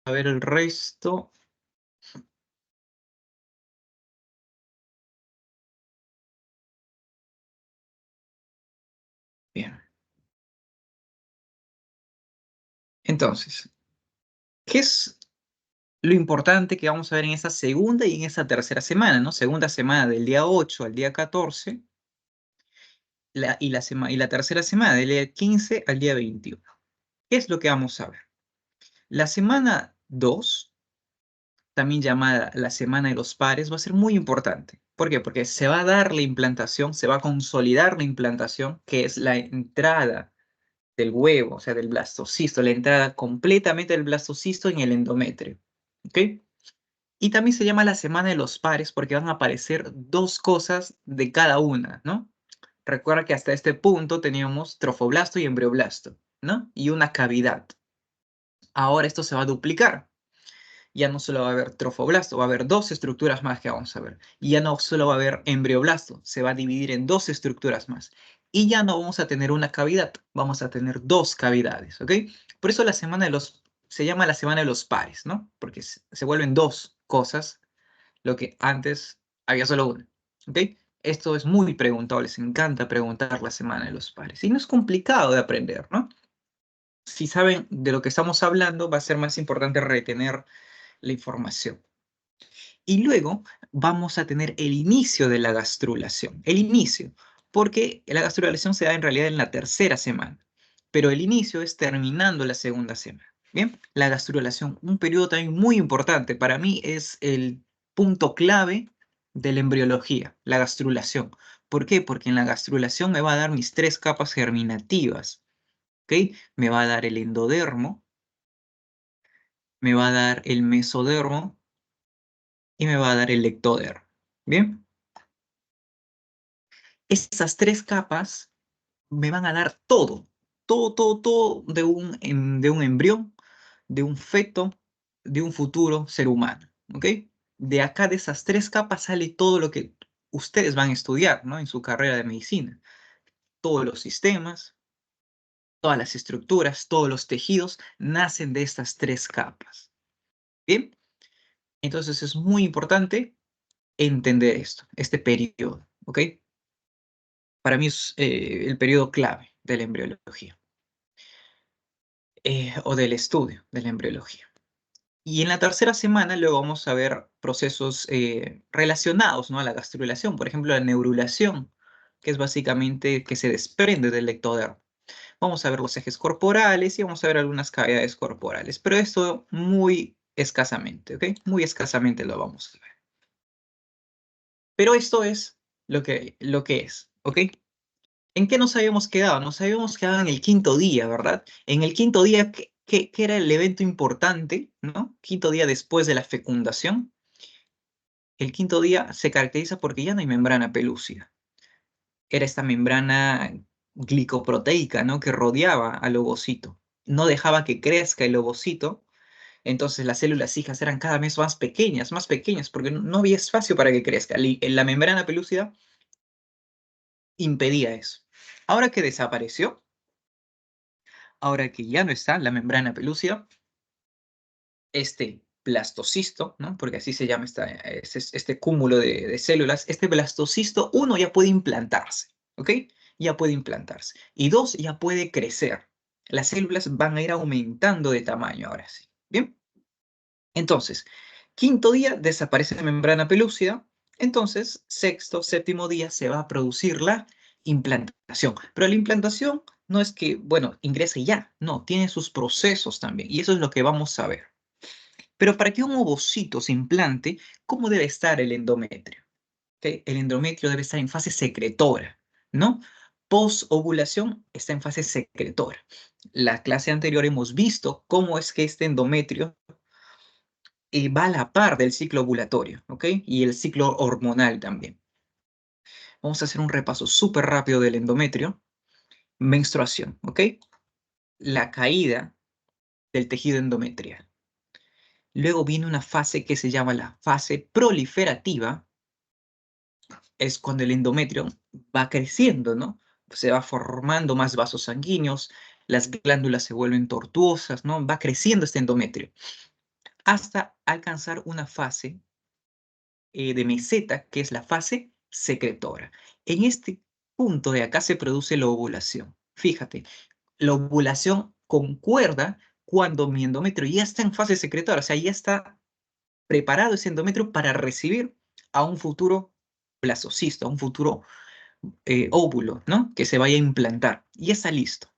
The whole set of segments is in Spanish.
a ver el resto. Bien. Entonces, ¿qué es lo importante que vamos a ver en esa segunda y en esa tercera semana, ¿no? Segunda semana del día 8 al día 14 y la tercera semana del día 15 al día 21. ¿Qué es lo que vamos a ver? La semana 2, también llamada la semana de los pares, va a ser muy importante. ¿Por qué? Porque se va a dar la implantación, se va a consolidar la implantación, que es la entrada del huevo, o sea, del blastocisto, la entrada completamente del blastocisto en el endometrio. ¿Ok? Y también se llama la semana de los pares porque van a aparecer dos cosas de cada una, ¿no? Recuerda que hasta este punto teníamos trofoblasto y embrioblasto, ¿no? Y una cavidad. Ahora esto se va a duplicar. Ya no solo va a haber trofoblasto, va a haber dos estructuras más que vamos a ver. Y ya no solo va a haber embrioblasto, se va a dividir en dos estructuras más. Y ya no vamos a tener una cavidad, vamos a tener dos cavidades, ¿ok? Por eso se llama la semana de los pares, ¿no? Porque se vuelven dos cosas, lo que antes había solo una, ¿ok? Esto es muy preguntado, les encanta preguntar la semana de los pares. Y no es complicado de aprender, ¿no? Si saben de lo que estamos hablando, va a ser más importante retener la información. Y luego vamos a tener el inicio de la gastrulación. El inicio, porque la gastrulación se da en realidad en la tercera semana, pero el inicio es terminando la segunda semana. Bien, la gastrulación, un periodo también muy importante. Para mí es el punto clave de la embriología, la gastrulación. ¿Por qué? Porque en la gastrulación me va a dar mis tres capas germinativas. ¿Ok? Me va a dar el endodermo, me va a dar el mesodermo y me va a dar el ectodermo. ¿Bien? Esas tres capas me van a dar todo, todo de un embrión, de un feto, de un futuro ser humano, ¿ok? De acá, de esas tres capas, sale todo lo que ustedes van a estudiar, ¿no? En su carrera de medicina. Todos los sistemas, todas las estructuras, todos los tejidos nacen de estas tres capas, ¿bien? Entonces es muy importante entender esto, este periodo, ¿ok? Para mí es el periodo clave de la embriología. O del estudio de la embriología. Y en la tercera semana luego vamos a ver procesos relacionados, ¿no? A la gastrulación, por ejemplo, la neurulación, que es básicamente que se desprende del ectodermo. Vamos a ver los ejes corporales y vamos a ver algunas cavidades corporales, pero esto muy escasamente, ¿ok? Muy escasamente lo vamos a ver. Pero esto es lo que es, ¿ok? ¿En qué nos habíamos quedado? Nos habíamos quedado en el quinto día, ¿verdad? En el quinto día, ¿qué era el evento importante, ¿no? Quinto día después de la fecundación. El quinto día se caracteriza porque ya no hay membrana pelúcida. Era esta membrana glicoproteica, ¿no? Que rodeaba al ovocito. No dejaba que crezca el ovocito. Entonces las células hijas eran cada vez más pequeñas, porque no había espacio para que crezca. La membrana pelúcida impedía eso. Ahora que desapareció, ahora que ya no está la membrana pelúcida, este blastocisto, ¿no? Porque así se llama este cúmulo de células, este blastocisto, uno, ya puede implantarse, ¿ok? Ya puede implantarse. Y dos, ya puede crecer. Las células van a ir aumentando de tamaño ahora sí. ¿Bien? Entonces, quinto día desaparece la membrana pelúcida. Entonces, sexto, séptimo día se va a producir la implantación. Pero la implantación no es que, bueno, ingrese ya. No, tiene sus procesos también. Y eso es lo que vamos a ver. Pero para que un ovocito se implante, ¿cómo debe estar el endometrio? ¿Ok? El endometrio debe estar en fase secretora, ¿no? Post-ovulación está en fase secretora. La clase anterior hemos visto cómo es que este endometrio va a la par del ciclo ovulatorio, ¿ok? Y el ciclo hormonal también. Vamos a hacer un repaso súper rápido del endometrio. Menstruación, ¿ok? La caída del tejido endometrial. Luego viene una fase que se llama la fase proliferativa. Es cuando el endometrio va creciendo, ¿no? Se va formando más vasos sanguíneos, las glándulas se vuelven tortuosas, ¿no? Va creciendo este endometrio. hasta alcanzar una fase de meseta, que es la fase secretora. En este punto de acá se produce la ovulación. Fíjate, la ovulación concuerda cuando mi endometrio ya está en fase secretora, o sea, ya está preparado ese endometrio para recibir a un futuro blastocisto, a un futuro óvulo, ¿no? Que se vaya a implantar. Y está listo.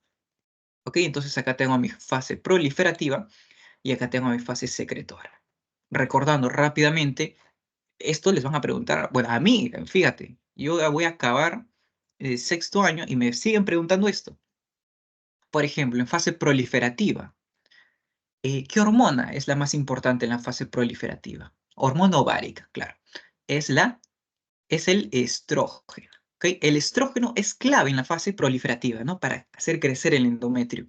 ¿Ok? Entonces acá tengo mi fase proliferativa y acá tengo mi fase secretora. Recordando rápidamente, esto les van a preguntar, bueno, a mí, fíjate, yo ya voy a acabar el sexto año y me siguen preguntando esto. Por ejemplo, en fase proliferativa, ¿qué hormona es la más importante en la fase proliferativa? Hormona ovárica, claro. Es el estrógeno. ¿Ok? El estrógeno es clave en la fase proliferativa, ¿no? Para hacer crecer el endometrio.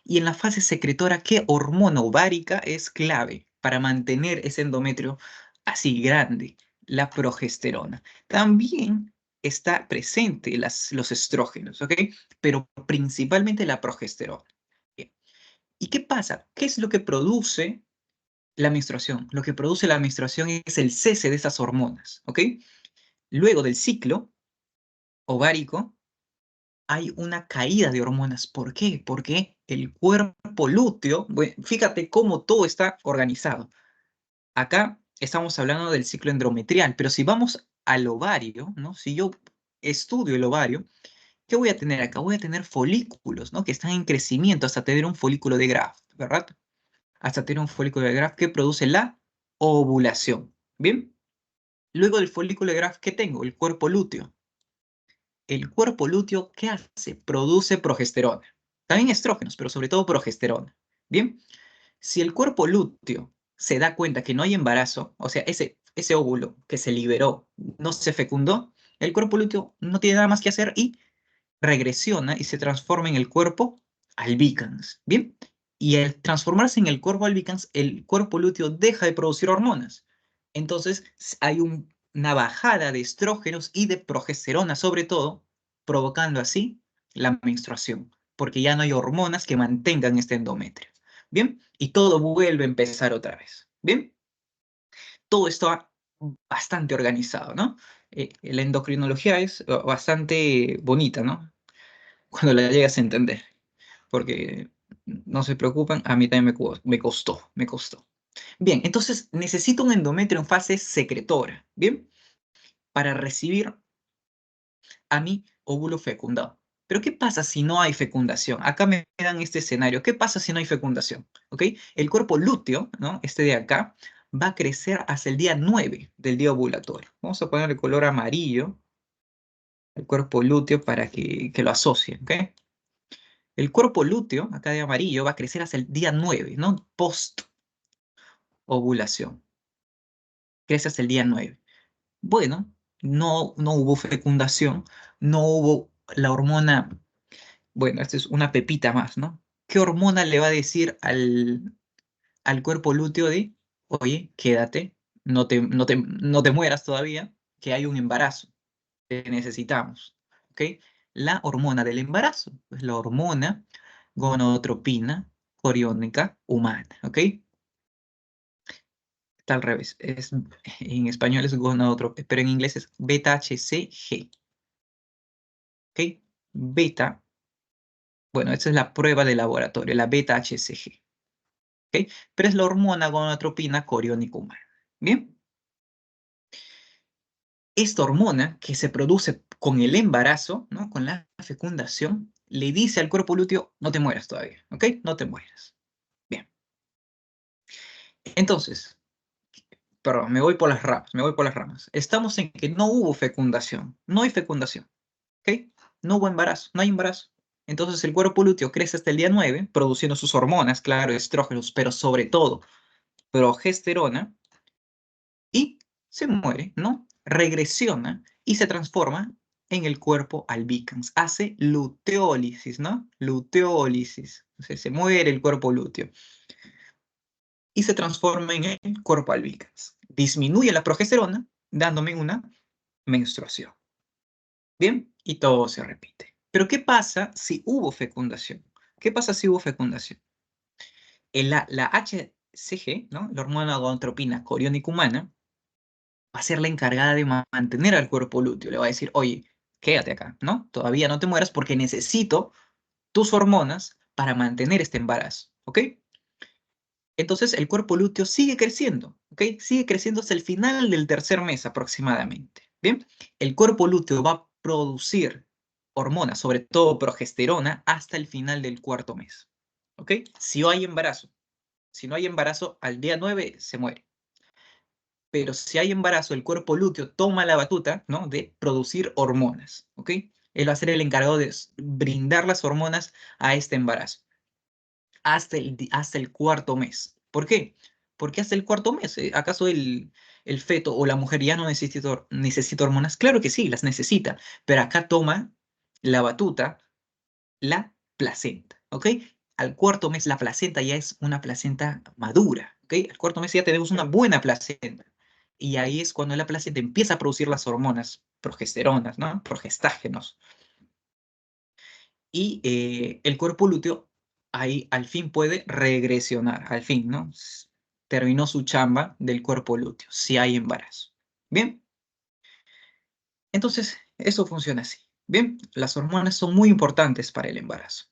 Y en la fase secretora, ¿qué hormona ovárica es clave para mantener ese endometrio así grande? La progesterona. También está presente los estrógenos, ¿ok? Pero principalmente la progesterona. Bien. ¿Y qué pasa? ¿Qué es lo que produce la menstruación? Lo que produce la menstruación es el cese de esas hormonas, ¿ok? Luego del ciclo ovárico, hay una caída de hormonas. ¿Por qué? Porque el cuerpo lúteo, bueno, fíjate cómo todo está organizado. Acá estamos hablando del ciclo endometrial, pero si vamos al ovario, ¿no? Si yo estudio el ovario, ¿qué voy a tener acá? Voy a tener folículos, ¿no? Que están en crecimiento hasta tener un folículo de Graf, ¿verdad? Hasta tener un folículo de Graf que produce la ovulación. ¿Bien? Luego del folículo de Graf, ¿qué tengo? El cuerpo lúteo. El cuerpo lúteo, ¿qué hace? Produce progesterona. También estrógenos, pero sobre todo progesterona. Bien, si el cuerpo lúteo se da cuenta que no hay embarazo, o sea, ese óvulo que se liberó no se fecundó, el cuerpo lúteo no tiene nada más que hacer y regresiona y se transforma en el cuerpo albicans. Bien, y al transformarse en el cuerpo albicans, el cuerpo lúteo deja de producir hormonas. Entonces hay una bajada de estrógenos y de progesterona sobre todo, provocando así la menstruación, porque ya no hay hormonas que mantengan este endometrio. Bien, y todo vuelve a empezar otra vez. Bien, todo está bastante organizado, ¿no? La endocrinología es bastante bonita, ¿no? Cuando la llegas a entender, porque no se preocupan, a mí también me costó, me costó. Bien, entonces necesito un endometrio en fase secretora, ¿bien? Para recibir a mi óvulo fecundado. Pero ¿qué pasa si no hay fecundación? Acá me dan este escenario. ¿Qué pasa si no hay fecundación? ¿Ok? El cuerpo lúteo, ¿no? Este de acá, va a crecer hasta el día 9 del día ovulatorio. Vamos a ponerle color amarillo al cuerpo lúteo para que lo asocien, ¿ok? El cuerpo lúteo, acá de amarillo, va a crecer hasta el día 9, ¿no? Post ovulación. Crece hasta el día 9. Bueno, no hubo fecundación, no hubo la hormona. Bueno, esta es una pepita más, ¿no? ¿Qué hormona le va a decir al cuerpo lúteo de, oye, quédate, no te mueras todavía, que hay un embarazo, te necesitamos, ¿ok? La hormona del embarazo, pues la hormona gonadotropina coriónica humana, ¿ok? Está al revés, en español es gonadotropina, pero en inglés es beta-HCG, ¿ok? Beta, bueno, esta es la prueba de laboratorio, la beta-HCG. ¿Ok? Pero es la hormona gonadotropina coriónica humana. Bien, esta hormona que se produce con el embarazo, ¿no? Con la fecundación, le dice al cuerpo lúteo, no te mueras todavía, ¿ok? No te mueras. Bien, entonces, perdón, me voy por las ramas, me voy por las ramas. Estamos en que no hubo fecundación, no hay fecundación, ¿ok? No hubo embarazo, no hay embarazo. Entonces el cuerpo lúteo crece hasta el día 9, produciendo sus hormonas, claro, estrógenos, pero sobre todo progesterona, y se muere, ¿no? Regresiona y se transforma en el cuerpo albicans. Hace luteólisis, ¿no? Luteólisis. O sea, se muere el cuerpo lúteo y se transforma en el cuerpo albicans. Disminuye la progesterona, dándome una menstruación. Bien, y todo se repite. Pero ¿qué pasa si hubo fecundación? ¿Qué pasa si hubo fecundación? HCG, ¿no? La hormona gonadotropina coriónica humana, va a ser la encargada de mantener al cuerpo lúteo. Le va a decir, oye, quédate acá, ¿no? Todavía no te mueras porque necesito tus hormonas para mantener este embarazo, ¿ok? Entonces el cuerpo lúteo sigue creciendo, ¿ok? Sigue creciendo hasta el final del tercer mes aproximadamente, ¿bien? El cuerpo lúteo va a producir hormonas, sobre todo progesterona, hasta el final del cuarto mes, ¿ok? Si no hay embarazo, si no hay embarazo, al día 9 se muere. Pero si hay embarazo, el cuerpo lúteo toma la batuta, ¿no? De producir hormonas, ¿ok? Él va a ser el encargado de brindar las hormonas a este embarazo hasta el cuarto mes. ¿Por qué? Porque hasta el cuarto mes, ¿acaso el feto o la mujer ya no necesita hormonas? Claro que sí, las necesita, pero acá toma la batuta la placenta, ¿ok? Al cuarto mes la placenta ya es una placenta madura, ¿ok? Al cuarto mes ya tenemos una buena placenta. Y ahí es cuando la placenta empieza a producir las hormonas, progesteronas, ¿no? Progestágenos. Y el cuerpo lúteo ahí al fin puede regresionar, al fin, ¿no? Terminó su chamba del cuerpo lúteo, si hay embarazo. Bien, entonces eso funciona así. Bien, las hormonas son muy importantes para el embarazo.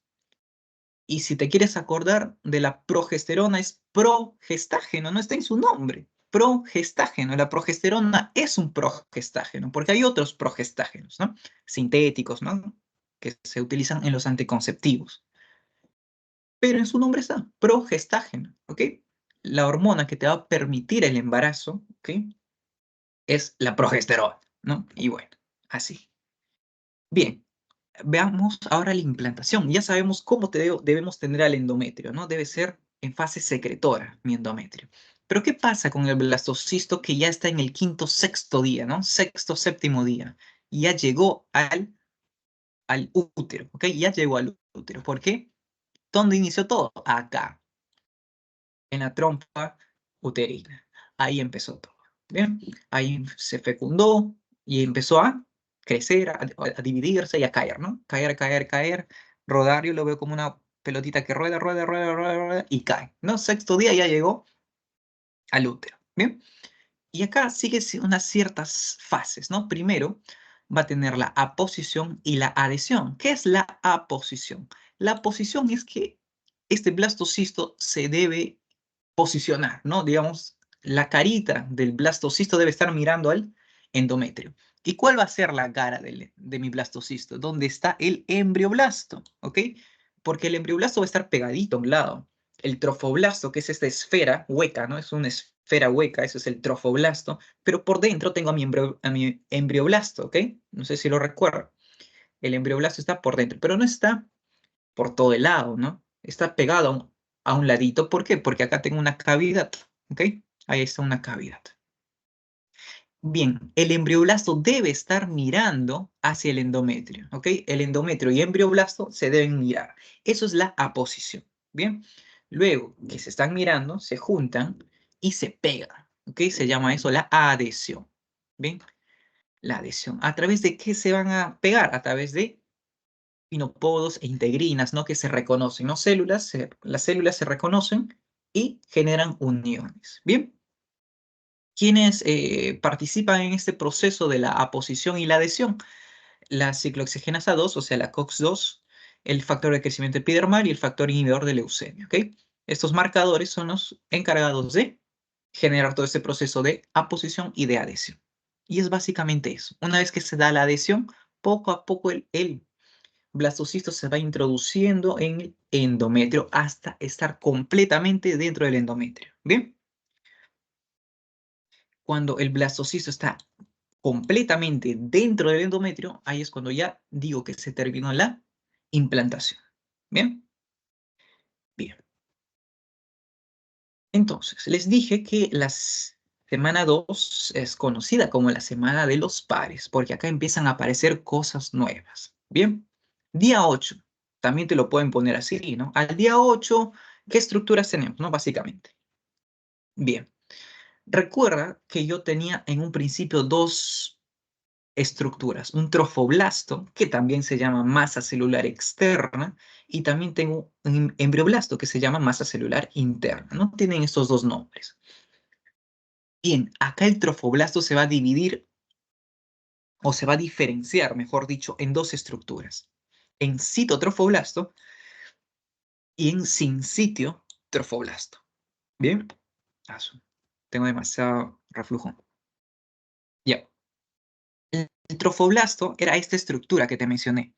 Y si te quieres acordar de la progesterona, es progestágeno, no está en su nombre. Progestágeno, la progesterona es un progestágeno, porque hay otros progestágenos, ¿no? Sintéticos, ¿no? Que se utilizan en los anticonceptivos. Pero en su nombre está, progestágeno, ¿ok? La hormona que te va a permitir el embarazo, ¿ok? Es la progesterona, ¿no? Y bueno, así. Bien, veamos ahora la implantación. Ya sabemos cómo debemos tener al endometrio, ¿no? Debe ser en fase secretora, mi endometrio. Pero ¿qué pasa con el blastocisto que ya está en el quinto, sexto día, ¿no? Sexto, séptimo día. Ya llegó al útero, ¿ok? Ya llegó al útero. ¿Por qué? ¿Dónde inició todo? Acá, en la trompa uterina. Ahí empezó todo. Bien, ahí se fecundó y empezó a crecer, a dividirse y a caer, ¿no? Caer, caer, caer. Rodar, yo lo veo como una pelotita que rueda, rueda, rueda, rueda, rueda y cae, ¿no? Sexto día ya llegó al útero. Bien, y acá sigue unas ciertas fases, ¿no? Primero va a tener la aposición y la adhesión. ¿Qué es la aposición? La aposición es que este blastocisto se debe posicionar, ¿no? Digamos, la carita del blastocisto debe estar mirando al endometrio. ¿Y cuál va a ser la cara de mi blastocisto? ¿Dónde está el embrioblasto? ¿Ok? Porque el embrioblasto va a estar pegadito a un lado. El trofoblasto, que es esta esfera hueca, ¿no? Es una esfera hueca, eso es el trofoblasto, pero por dentro tengo a mi embrioblasto, ¿ok? No sé si lo recuerdo. El embrioblasto está por dentro, pero no está por todo el lado, ¿no? Está pegado a un ladito. ¿Por qué? Porque acá tengo una cavidad, ¿ok? Ahí está una cavidad. Bien, el embrioblasto debe estar mirando hacia el endometrio, ¿ok? El endometrio y embrioblasto se deben mirar. Eso es la aposición, ¿bien? Luego que se están mirando, se juntan y se pegan, ¿ok? Se llama eso la adhesión, ¿bien? La adhesión. ¿A través de qué se van a pegar? A través de pinopodos e integrinas, ¿no? Que se reconocen, ¿no? Las células se reconocen y generan uniones. Bien, ¿quiénes participan en este proceso de la aposición y la adhesión? La ciclooxigenasa 2, o sea, la COX-2, el factor de crecimiento epidermal y el factor inhibidor de leucemia, ¿ok? Estos marcadores son los encargados de generar todo este proceso de aposición y de adhesión. Y es básicamente eso. Una vez que se da la adhesión, poco a poco el blastocisto se va introduciendo en el endometrio hasta estar completamente dentro del endometrio. ¿Bien? Cuando el blastocisto está completamente dentro del endometrio, ahí es cuando ya digo que se terminó la implantación. ¿Bien? Bien. Entonces, les dije que la semana 2 es conocida como la semana de los pares, porque acá empiezan a aparecer cosas nuevas. Bien, día 8, también te lo pueden poner así, ¿no? Al día 8, ¿qué estructuras tenemos, no? Básicamente. Bien, recuerda que yo tenía en un principio dos estructuras. Un trofoblasto, que también se llama masa celular externa, y también tengo un embrioblasto, que se llama masa celular interna, ¿no? Tienen estos dos nombres. Bien, acá el trofoblasto se va a dividir, o se va a diferenciar, mejor dicho, en dos estructuras. En citotrofoblasto y en sinsitio trofoblasto. Bien, tengo demasiado reflujo. Ya. El trofoblasto era esta estructura que te mencioné,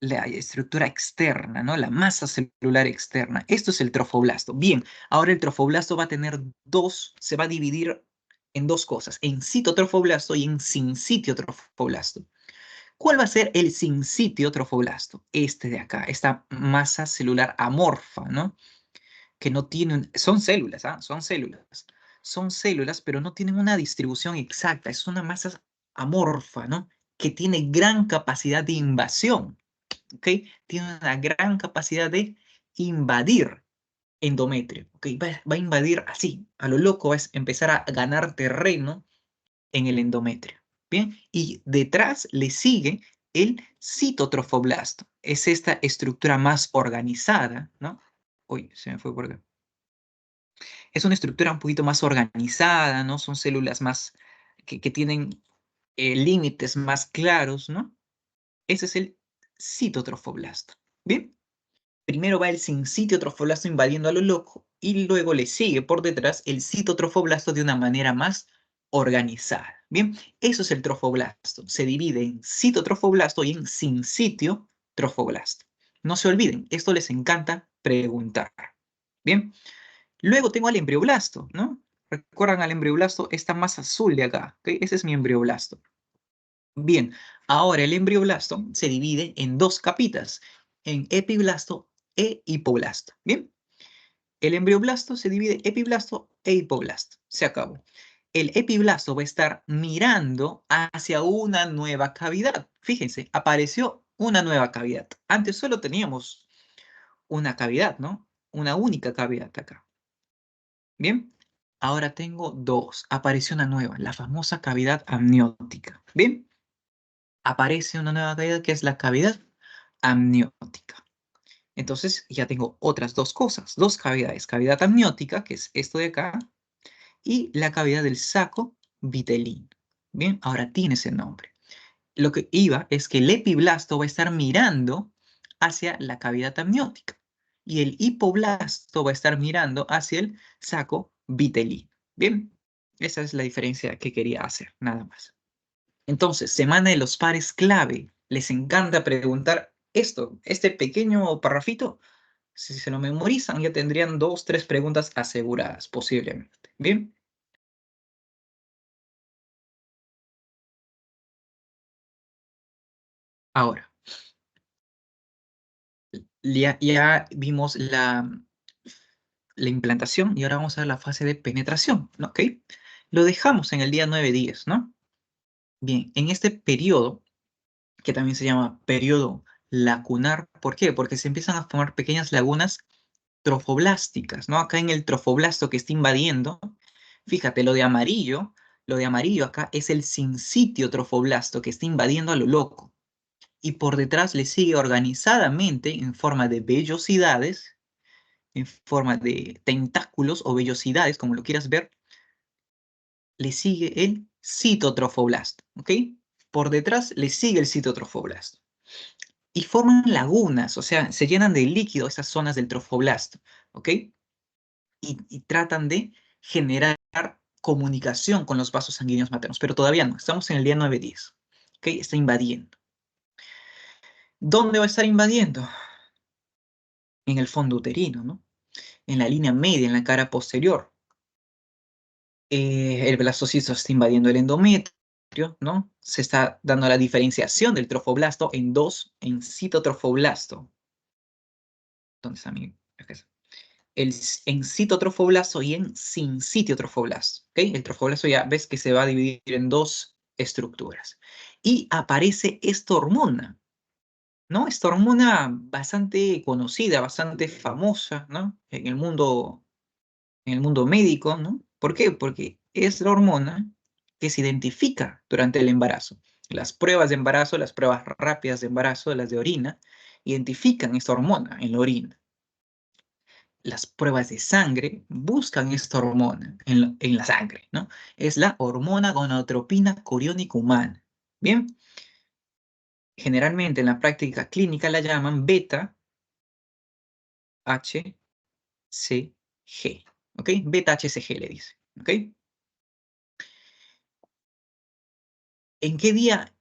la estructura externa, ¿no? La masa celular externa. Esto es el trofoblasto. Bien, ahora el trofoblasto va a tener se va a dividir en dos cosas, en citotrofoblasto y en sinsitio trofoblasto. ¿Cuál va a ser el sinsitio trofoblasto? Este de acá, esta masa celular amorfa, ¿no? Que no tienen, son células, ¿ah? Son células. Son células, pero no tienen una distribución exacta. Es una masa amorfa, ¿no? Que tiene gran capacidad de invasión, ¿ok? Tiene una gran capacidad de invadir endometrio, ¿ok? Va a invadir así, a lo loco, va a empezar a ganar terreno en el endometrio, ¿bien? Y detrás le sigue el citotrofoblasto. Es esta estructura más organizada, ¿no? Uy, se me fue por acá. Es una estructura un poquito más organizada, ¿no? Son células más que tienen límites más claros, ¿no? Ese es el citotrofoblasto. Bien, primero va el sinsitio trofoblasto invadiendo a lo loco y luego le sigue por detrás el citotrofoblasto de una manera más organizada. Bien, eso es el trofoblasto. Se divide en citotrofoblasto y en sinsitio trofoblasto. No se olviden, esto les encanta preguntar. Bien, luego tengo al embrioblasto, ¿no? ¿Recuerdan al embrioblasto? Esta masa azul de acá, ¿ok? Ese es mi embrioblasto. Bien, ahora el embrioblasto se divide en dos capitas, en epiblasto e hipoblasto. Bien, el embrioblasto se divide epiblasto e hipoblasto. Se acabó. El epiblasto va a estar mirando hacia una nueva cavidad. Fíjense, apareció una nueva cavidad. Antes solo teníamos una cavidad, ¿no? Una única cavidad acá. Bien, ahora tengo dos. Apareció una nueva, la famosa cavidad amniótica. Bien, aparece una nueva cavidad que es la cavidad amniótica. Entonces ya tengo otras dos cosas, dos cavidades. Cavidad amniótica, que es esto de acá, y la cavidad del saco vitelino. Bien, ahora tiene ese nombre. Lo que iba es que el epiblasto va a estar mirando hacia la cavidad amniótica y el hipoblasto va a estar mirando hacia el saco vitelino. Bien, esa es la diferencia que quería hacer, nada más. Entonces, semana de los pares clave. Les encanta preguntar esto, este pequeño parrafito. Si se lo memorizan, ya tendrían 2, 3 preguntas aseguradas, posiblemente. Bien. Ahora, ya vimos la implantación y ahora vamos a ver la fase de penetración, ¿no? ¿Ok? Lo dejamos en el día 9-10, ¿no? Bien, en este periodo, que también se llama periodo lacunar, ¿por qué? Porque se empiezan a formar pequeñas lagunas trofoblásticas, ¿no? Acá en el trofoblasto que está invadiendo, fíjate, lo de amarillo acá es el sinsitio trofoblasto que está invadiendo a lo loco. Y por detrás le sigue organizadamente en forma de vellosidades, en forma de tentáculos o vellosidades, como lo quieras ver, le sigue el citotrofoblasto, ¿ok? Por detrás le sigue el citotrofoblasto. Y forman lagunas, o sea, se llenan de líquido esas zonas del trofoblasto, ¿ok? Y tratan de generar comunicación con los vasos sanguíneos maternos, pero todavía no, estamos en el día 9-10, ¿ok? Está invadiendo. ¿Dónde va a estar invadiendo? En el fondo uterino, ¿no? En la línea media, en la cara posterior. El blastocisto está invadiendo el endometrio, ¿no? Se está dando la diferenciación del trofoblasto en dos, en citotrofoblasto. ¿Dónde está mi...? Acá está. En citotrofoblasto y en sinsitiotrofoblasto. ¿Ok? El trofoblasto ya ves que se va a dividir en dos estructuras. Y aparece esta hormona, ¿no? Esta hormona bastante conocida, bastante famosa, ¿no? En el mundo médico, ¿no? ¿Por qué? Porque es la hormona que se identifica durante el embarazo. Las pruebas de embarazo, las pruebas rápidas de embarazo, las de orina, identifican esta hormona en la orina. Las pruebas de sangre buscan esta hormona en la sangre, ¿no? Es la hormona gonadotropina coriónica humana. Bien, generalmente en la práctica clínica la llaman beta HCG, ¿ok? Beta HCG le dice, ¿ok? ¿En qué día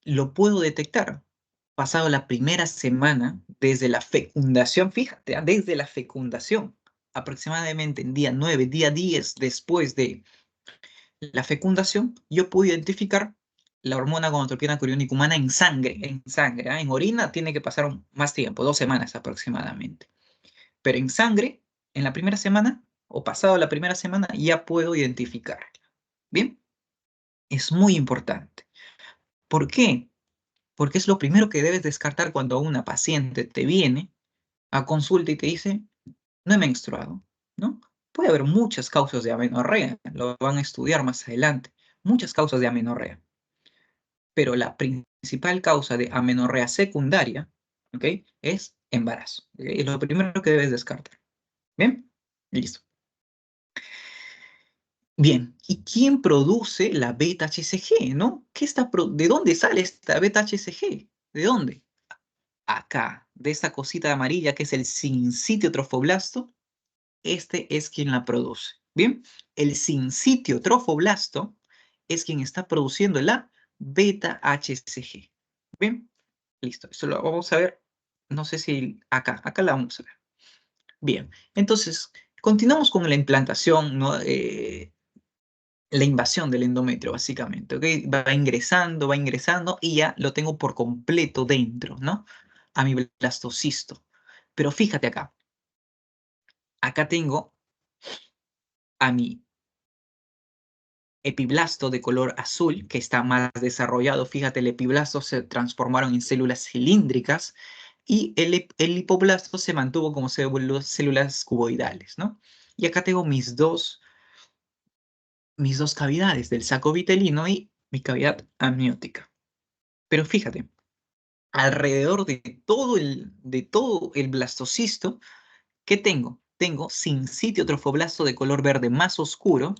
lo puedo detectar? Pasado la primera semana desde la fecundación, fíjate, desde la fecundación, aproximadamente en día 9, día 10 después de la fecundación, yo puedo identificar la hormona gonadotropina coriónica humana en sangre, ¿ah? En orina tiene que pasar más tiempo, 2 semanas aproximadamente. Pero en sangre, en la primera semana o pasado la primera semana, ya puedo identificarla. ¿Bien? Es muy importante. ¿Por qué? Porque es lo primero que debes descartar cuando una paciente te viene a consulta y te dice, no he menstruado, ¿no? Puede haber muchas causas de amenorrea, lo van a estudiar más adelante, muchas causas de amenorrea, pero la principal causa de amenorrea secundaria, ¿ok? Es embarazo, ¿ok? Es lo primero que debes descartar. ¿Bien? Listo. Bien, ¿y quién produce la beta-HCG, no? ¿De dónde sale esta beta-HCG? ¿De dónde? Acá, de esta cosita amarilla que es el sincitio trofoblasto, este es quien la produce. Bien, el sincitio trofoblasto es quien está produciendo la beta-HCG. Bien, listo. Esto lo vamos a ver, no sé si acá la vamos a ver. Bien, entonces, continuamos con la implantación, ¿no? La invasión del endometrio, básicamente, ¿ok? Va ingresando y ya lo tengo por completo dentro, ¿no? A mi blastocisto. Pero fíjate acá tengo a mi epiblasto de color azul, que está más desarrollado. Fíjate, el epiblasto se transformaron en células cilíndricas y el hipoblasto se mantuvo como células cuboidales, ¿no? Y acá tengo mis dos cavidades del saco vitelino y mi cavidad amniótica. Pero fíjate, alrededor de todo el blastocisto, ¿qué tengo? Tengo sincitio trofoblasto de color verde más oscuro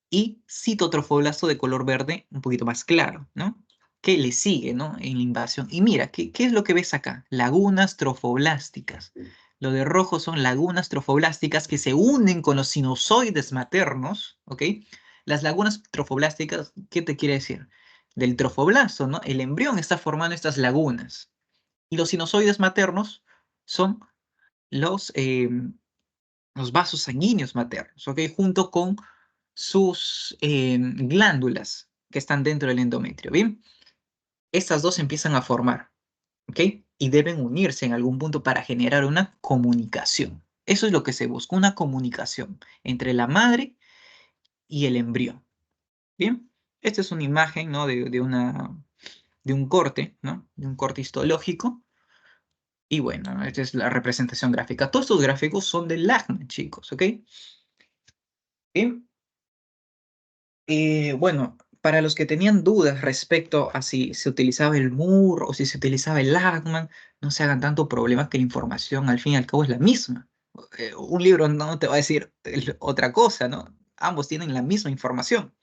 y citotrofoblasto de color verde un poquito más claro, ¿no? ¿Qué le sigue, ¿no? En la invasión. Y mira, ¿qué es lo que ves acá? Lagunas trofoblásticas. Lo de rojo son lagunas trofoblásticas que se unen con los sinusoides maternos, ¿ok? Las lagunas trofoblásticas, ¿qué te quiere decir? Del trofoblasto, ¿no? El embrión está formando estas lagunas. Y los sinusoides maternos son los vasos sanguíneos maternos, ¿ok? Junto con sus glándulas que están dentro del endometrio, ¿bien? Estas dos empiezan a formar, ¿ok? Y deben unirse en algún punto para generar una comunicación. Eso es lo que se busca, una comunicación entre la madre y el embrión, ¿bien? Esta es una imagen, ¿no? De un corte, ¿no? De un corte histológico. Y bueno, esta es la representación gráfica. Todos estos gráficos son de Lachman, chicos, ¿ok? Bien. Bueno, para los que tenían dudas respecto a si se utilizaba el Moore o si se utilizaba el Lachman, no se hagan tanto problema que la información al fin y al cabo es la misma. Un libro no te va a decir otra cosa, ¿no? Ambos tienen la misma información.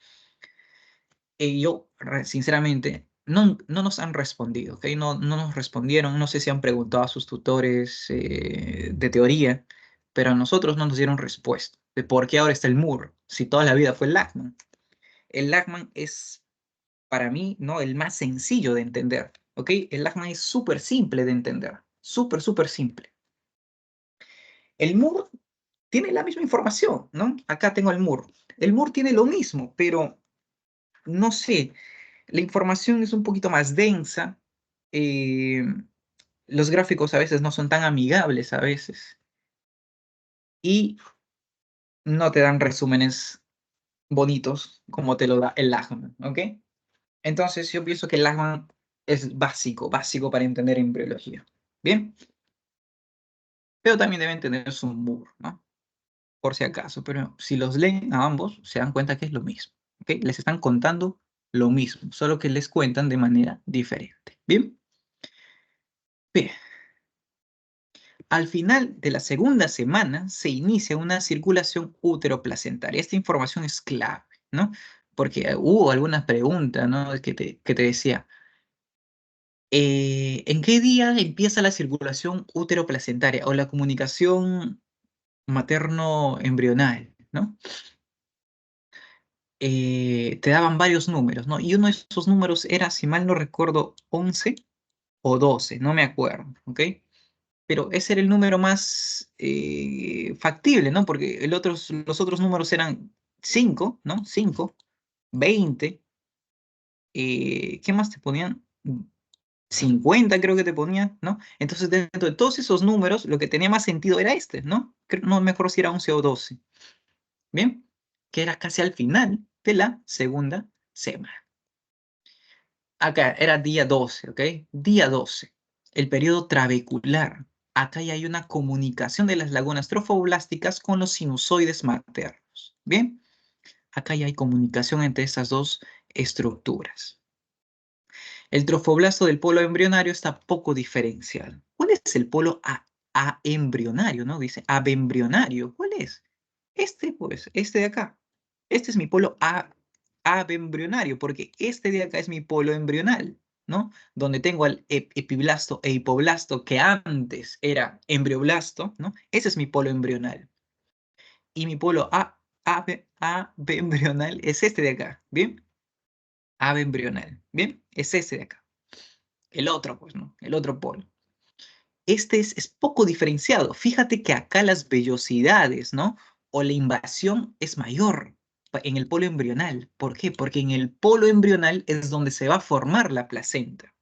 Y yo, sinceramente, no nos han respondido, ¿ok? No nos respondieron, no sé si han preguntado a sus tutores de teoría, pero a nosotros no nos dieron respuesta de por qué ahora está el Moore, si toda la vida fue el Lachman. El Lachman es, para mí, ¿no? El más sencillo de entender, ¿ok? El Lachman es súper simple de entender, súper simple. El Moore tiene la misma información, ¿no? Acá tengo el Moore. El Moore tiene lo mismo, pero no sé, la información es un poquito más densa. eh, los gráficos a veces no son tan amigables a veces y no te dan resúmenes bonitos como te lo da el Lachman, ¿ok? Entonces yo pienso que el Lachman es básico para entender embriología. Bien, pero también deben tener su Moore, ¿no? Por si acaso, pero si los leen a ambos, se dan cuenta que es lo mismo, ¿ok? Les están contando lo mismo, solo que les cuentan de manera diferente. ¿Bien? Bien. Al final de la segunda semana se inicia una circulación uteroplacentaria. Esta información es clave, ¿no? Porque hubo algunas preguntas, ¿no? Que te decía, ¿en qué día empieza la circulación uteroplacentaria o la comunicación materno-embrional, ¿no? Te daban varios números, ¿no? Y uno de esos números era, si mal no recuerdo, 11 o 12, no me acuerdo, ¿ok? Pero ese era el número más factible, ¿no? Porque los otros números eran 5, ¿no? 5, 20, ¿qué más te ponían? 50 creo que te ponían, ¿no? Entonces, dentro de todos esos números, lo que tenía más sentido era este, ¿no? No me acuerdo si era 11 o 12, ¿bien? Que era casi al final de la segunda semana. Acá era día 12, ¿ok? Día 12, el periodo trabecular. Acá ya hay una comunicación de las lagunas trofoblásticas con los sinusoides maternos. Bien, acá ya hay comunicación entre estas dos estructuras. El trofoblasto del polo embrionario está poco diferenciado. ¿Cuál es el polo aembrionario, no? Dice abembrionario. ¿Cuál es? Este, pues, este de acá. Este es mi polo abembrionario, porque este de acá es mi polo embrional, ¿no? Donde tengo al epiblasto e hipoblasto, que antes era embrioblasto, ¿no? Ese es mi polo embrional. Y mi polo abembrional es este de acá, ¿bien? Abembrional, ¿bien? Es ese de acá. El otro, pues, ¿no? El otro polo. Este es poco diferenciado. Fíjate que acá las vellosidades, ¿no? O la invasión es mayor en el polo embrional. ¿Por qué? Porque en el polo embrional es donde se va a formar la placenta.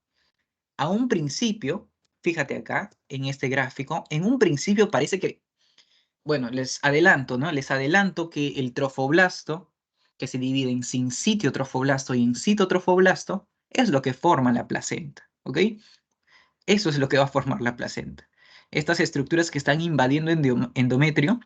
A un principio, fíjate acá, en este gráfico, en un principio parece que, bueno, les adelanto, ¿no? Les adelanto que el trofoblasto, que se divide en sincitio trofoblasto y en citotrofoblasto, es lo que forma la placenta, ¿ok? Eso es lo que va a formar la placenta. Estas estructuras que están invadiendo endometrio,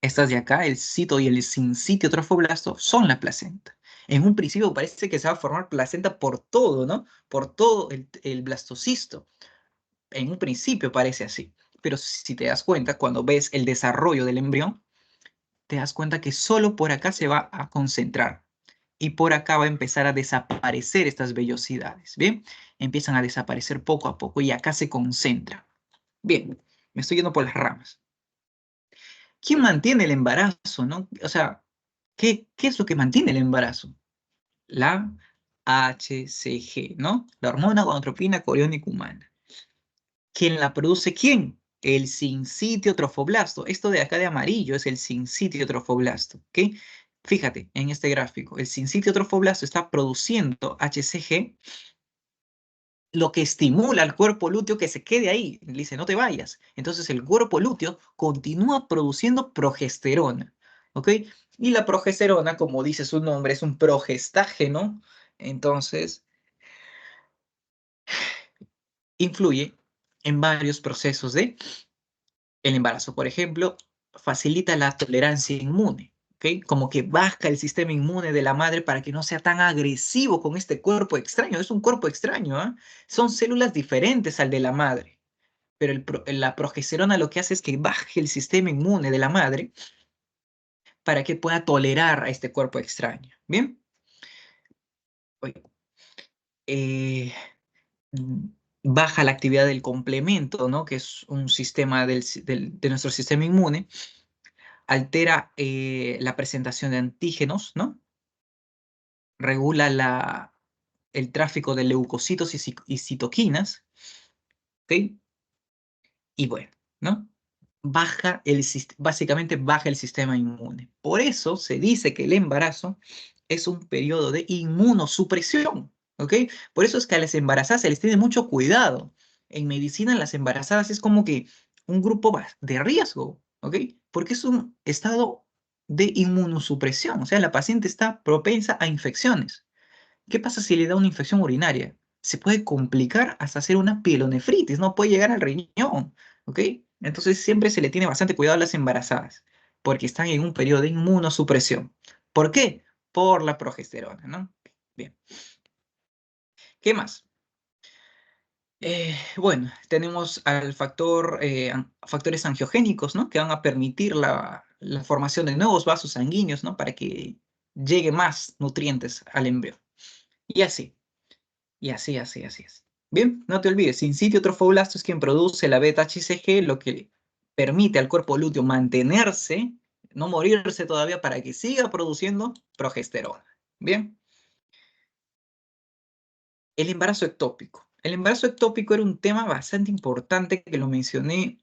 estas de acá, el cito y el sincitio trofoblasto, son la placenta. En un principio parece que se va a formar placenta por todo, ¿no? Por todo el blastocisto. En un principio parece así. Pero si te das cuenta, cuando ves el desarrollo del embrión, te das cuenta que solo por acá se va a concentrar. Y por acá va a empezar a desaparecer estas vellosidades, ¿bien? Empiezan a desaparecer poco a poco y acá se concentra. Bien, me estoy yendo por las ramas. ¿Quién mantiene el embarazo, no? O sea, ¿qué es lo que mantiene el embarazo? La HCG, ¿no? La hormona gonadotropina coriónica humana. ¿Quién la produce? ¿Quién? El sincitio trofoblasto. Esto de acá de amarillo es el sincitio trofoblasto, ¿ok? Fíjate en este gráfico, el sincitio trofoblasto está produciendo HCG, lo que estimula al cuerpo lúteo que se quede ahí. Le dice, no te vayas. Entonces el cuerpo lúteo continúa produciendo progesterona, ¿ok? Y la progesterona, como dice su nombre, es un progestágeno. Entonces, influye en varios procesos de el embarazo. Por ejemplo, facilita la tolerancia inmune, ¿ok? Como que baja el sistema inmune de la madre para que no sea tan agresivo con este cuerpo extraño. Es un cuerpo extraño, ¿ah? Son células diferentes al de la madre. Pero la progesterona lo que hace es que baje el sistema inmune de la madre para que pueda tolerar a este cuerpo extraño. ¿Bien? Oye, eh, mm, baja la actividad del complemento, ¿no? Que es un sistema de nuestro sistema inmune, altera la presentación de antígenos, ¿no? Regula el tráfico de leucocitos y citoquinas, ¿ok? Y bueno, ¿no? Básicamente baja el sistema inmune. Por eso se dice que el embarazo es un periodo de inmunosupresión, ¿ok? Por eso es que a las embarazadas se les tiene mucho cuidado. En medicina, las embarazadas es como que un grupo de riesgo, ¿ok? Porque es un estado de inmunosupresión, o sea, la paciente está propensa a infecciones. ¿Qué pasa si le da una infección urinaria? Se puede complicar hasta hacer una pielonefritis, no puede llegar al riñón, ¿ok? Entonces siempre se le tiene bastante cuidado a las embarazadas, porque están en un periodo de inmunosupresión. ¿Por qué? Por la progesterona, ¿no? Bien. ¿Qué más? Bueno, tenemos al factores angiogénicos, ¿no? Que van a permitir la formación de nuevos vasos sanguíneos, ¿no? Para que llegue más nutrientes al embrión. Y así, y así, así, así, así. Bien, no te olvides, sincitio trofoblasto es quien produce la beta-HCG, lo que permite al cuerpo lúteo mantenerse, no morirse todavía para que siga produciendo progesterona. Bien. El embarazo ectópico. El embarazo ectópico era un tema bastante importante que lo mencioné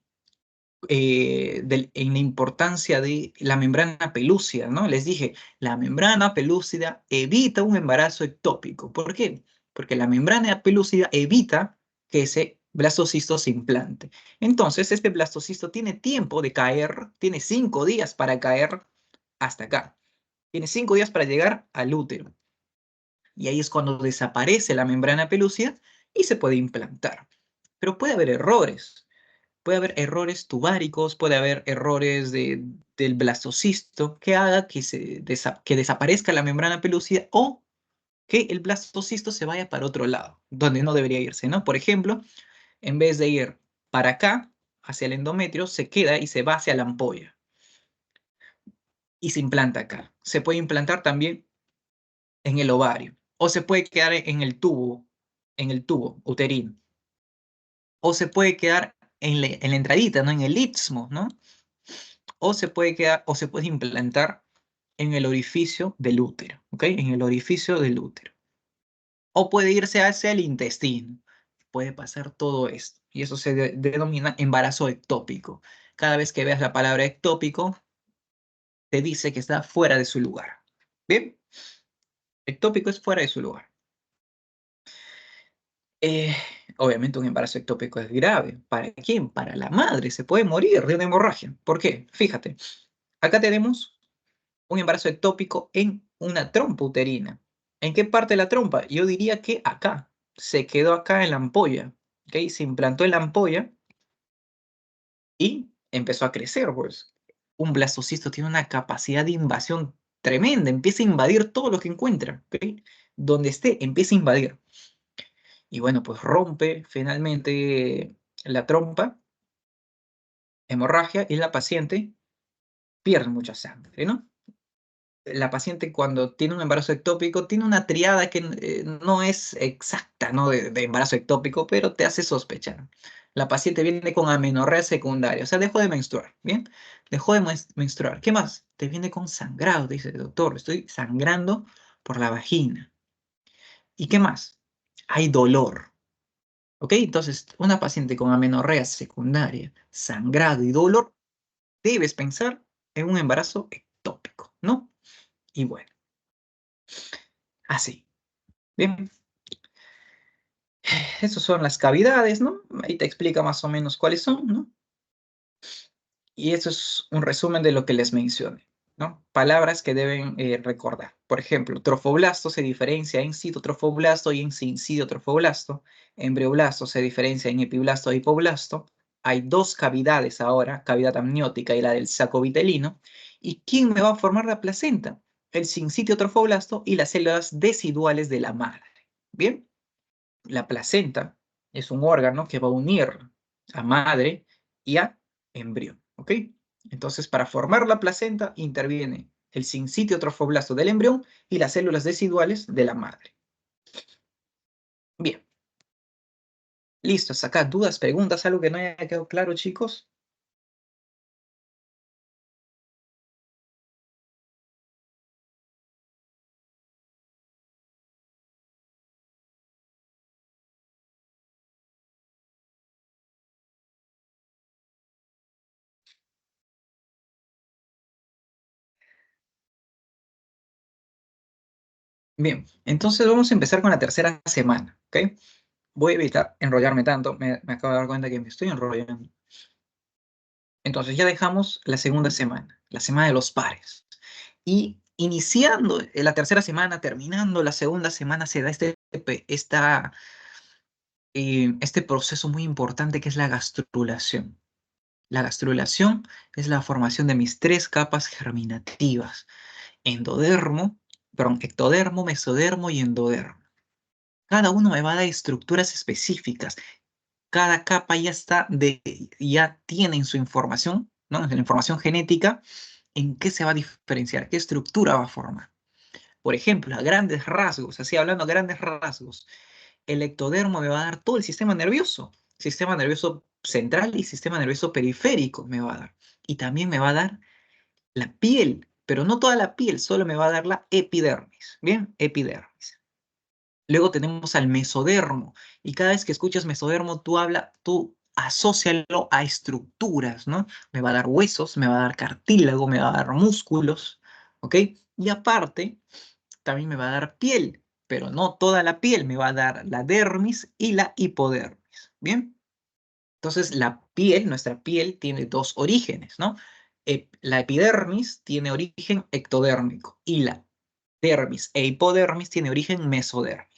en la importancia de la membrana pelúcida, ¿no? Les dije, la membrana pelúcida evita un embarazo ectópico. ¿Por qué? Porque la membrana pelúcida evita que ese blastocisto se implante. Entonces, este blastocisto tiene tiempo de caer, tiene 5 días para caer hasta acá. Tiene 5 días para llegar al útero. Y ahí es cuando desaparece la membrana pelúcida y se puede implantar. Pero puede haber errores. Puede haber errores tubáricos, puede haber errores del blastocisto que haga que desaparezca la membrana pelúcida o que el blastocisto se vaya para otro lado, donde no debería irse, ¿no? Por ejemplo, en vez de ir para acá, hacia el endometrio, se queda y se va hacia la ampolla y se implanta acá. Se puede implantar también en el ovario o se puede quedar en el tubo uterino o se puede quedar en la entradita, ¿no? En el istmo, ¿no? O se puede quedar, o se puede implantar en el orificio del útero, ¿ok? En el orificio del útero. O puede irse hacia el intestino. Puede pasar todo esto. Y eso se denomina embarazo ectópico. Cada vez que veas la palabra ectópico, te dice que está fuera de su lugar. ¿Bien? Ectópico es fuera de su lugar. Eh, Obviamente un embarazo ectópico es grave. ¿Para quién? Para la madre. Se puede morir de una hemorragia. ¿Por qué? Fíjate. Acá tenemos un embarazo ectópico en una trompa uterina. ¿En qué parte de la trompa? Yo diría que acá. Se quedó acá en la ampolla. ¿Ok? Se implantó en la ampolla y empezó a crecer, pues. Un blastocisto tiene una capacidad de invasión tremenda. Empieza a invadir todo lo que encuentra. ¿Ok? Donde esté, empieza a invadir. Y bueno, pues rompe finalmente la trompa, hemorragia, y la paciente pierde mucha sangre, ¿no? La paciente cuando tiene un embarazo ectópico tiene una triada que no es exacta, ¿no? De embarazo ectópico, pero te hace sospechar. La paciente viene con amenorrea secundaria, o sea, dejó de menstruar, ¿bien? Dejó de menstruar. ¿Qué más? Te viene con sangrado, dice el doctor, estoy sangrando por la vagina. ¿Y qué más? Hay dolor, ¿ok? Entonces, una paciente con amenorrea secundaria, sangrado y dolor, debes pensar en un embarazo ectópico, ¿no? Y bueno, así. Bien, esas son las cavidades, ¿no? Ahí te explica más o menos cuáles son, ¿no? Y eso es un resumen de lo que les mencioné, ¿no? Palabras que deben recordar. Por ejemplo, trofoblasto se diferencia en citotrofoblasto y en sincidotrofoblasto. Embrioblasto se diferencia en epiblasto e hipoblasto. Hay 2 cavidades ahora, cavidad amniótica y la del saco vitelino. ¿Y quién me va a formar la placenta? El sincitiotrofoblasto y las células deciduales de la madre. ¿Bien? La placenta es un órgano que va a unir a madre y a embrión, ¿ok? Entonces, para formar la placenta interviene el sincitio trofoblasto del embrión y las células deciduales de la madre. Bien, listos. Acá, dudas, preguntas, algo que no haya quedado claro, chicos. Bien, entonces vamos a empezar con la tercera semana, ¿ok? Voy a evitar enrollarme tanto, me acabo de dar cuenta que me estoy enrollando. Entonces ya dejamos la semana de los pares. Y iniciando la tercera semana, terminando la segunda semana, se da este proceso muy importante que es la gastrulación. La gastrulación es la formación de mis 3 capas germinativas: endodermo, perdón, ectodermo, mesodermo y endodermo. Cada uno me va a dar estructuras específicas. Cada capa ya tiene en su información, ¿no? En la información genética, en qué se va a diferenciar, qué estructura va a formar. Por ejemplo, a grandes rasgos, así hablando a grandes rasgos, el ectodermo me va a dar todo el sistema nervioso central y sistema nervioso periférico me va a dar. Y también me va a dar la piel, pero no toda la piel, solo me va a dar la epidermis. Bien, epidermis. Luego tenemos al mesodermo, y cada vez que escuchas mesodermo, tú asócialo a estructuras, ¿no? Me va a dar huesos, me va a dar cartílago, me va a dar músculos, ¿ok? Y aparte, también me va a dar piel, pero no toda la piel, me va a dar la dermis y la hipodermis, ¿bien? Entonces, nuestra piel tiene dos orígenes, ¿no? La epidermis tiene origen ectodérmico y la dermis e hipodermis tiene origen mesodérmico.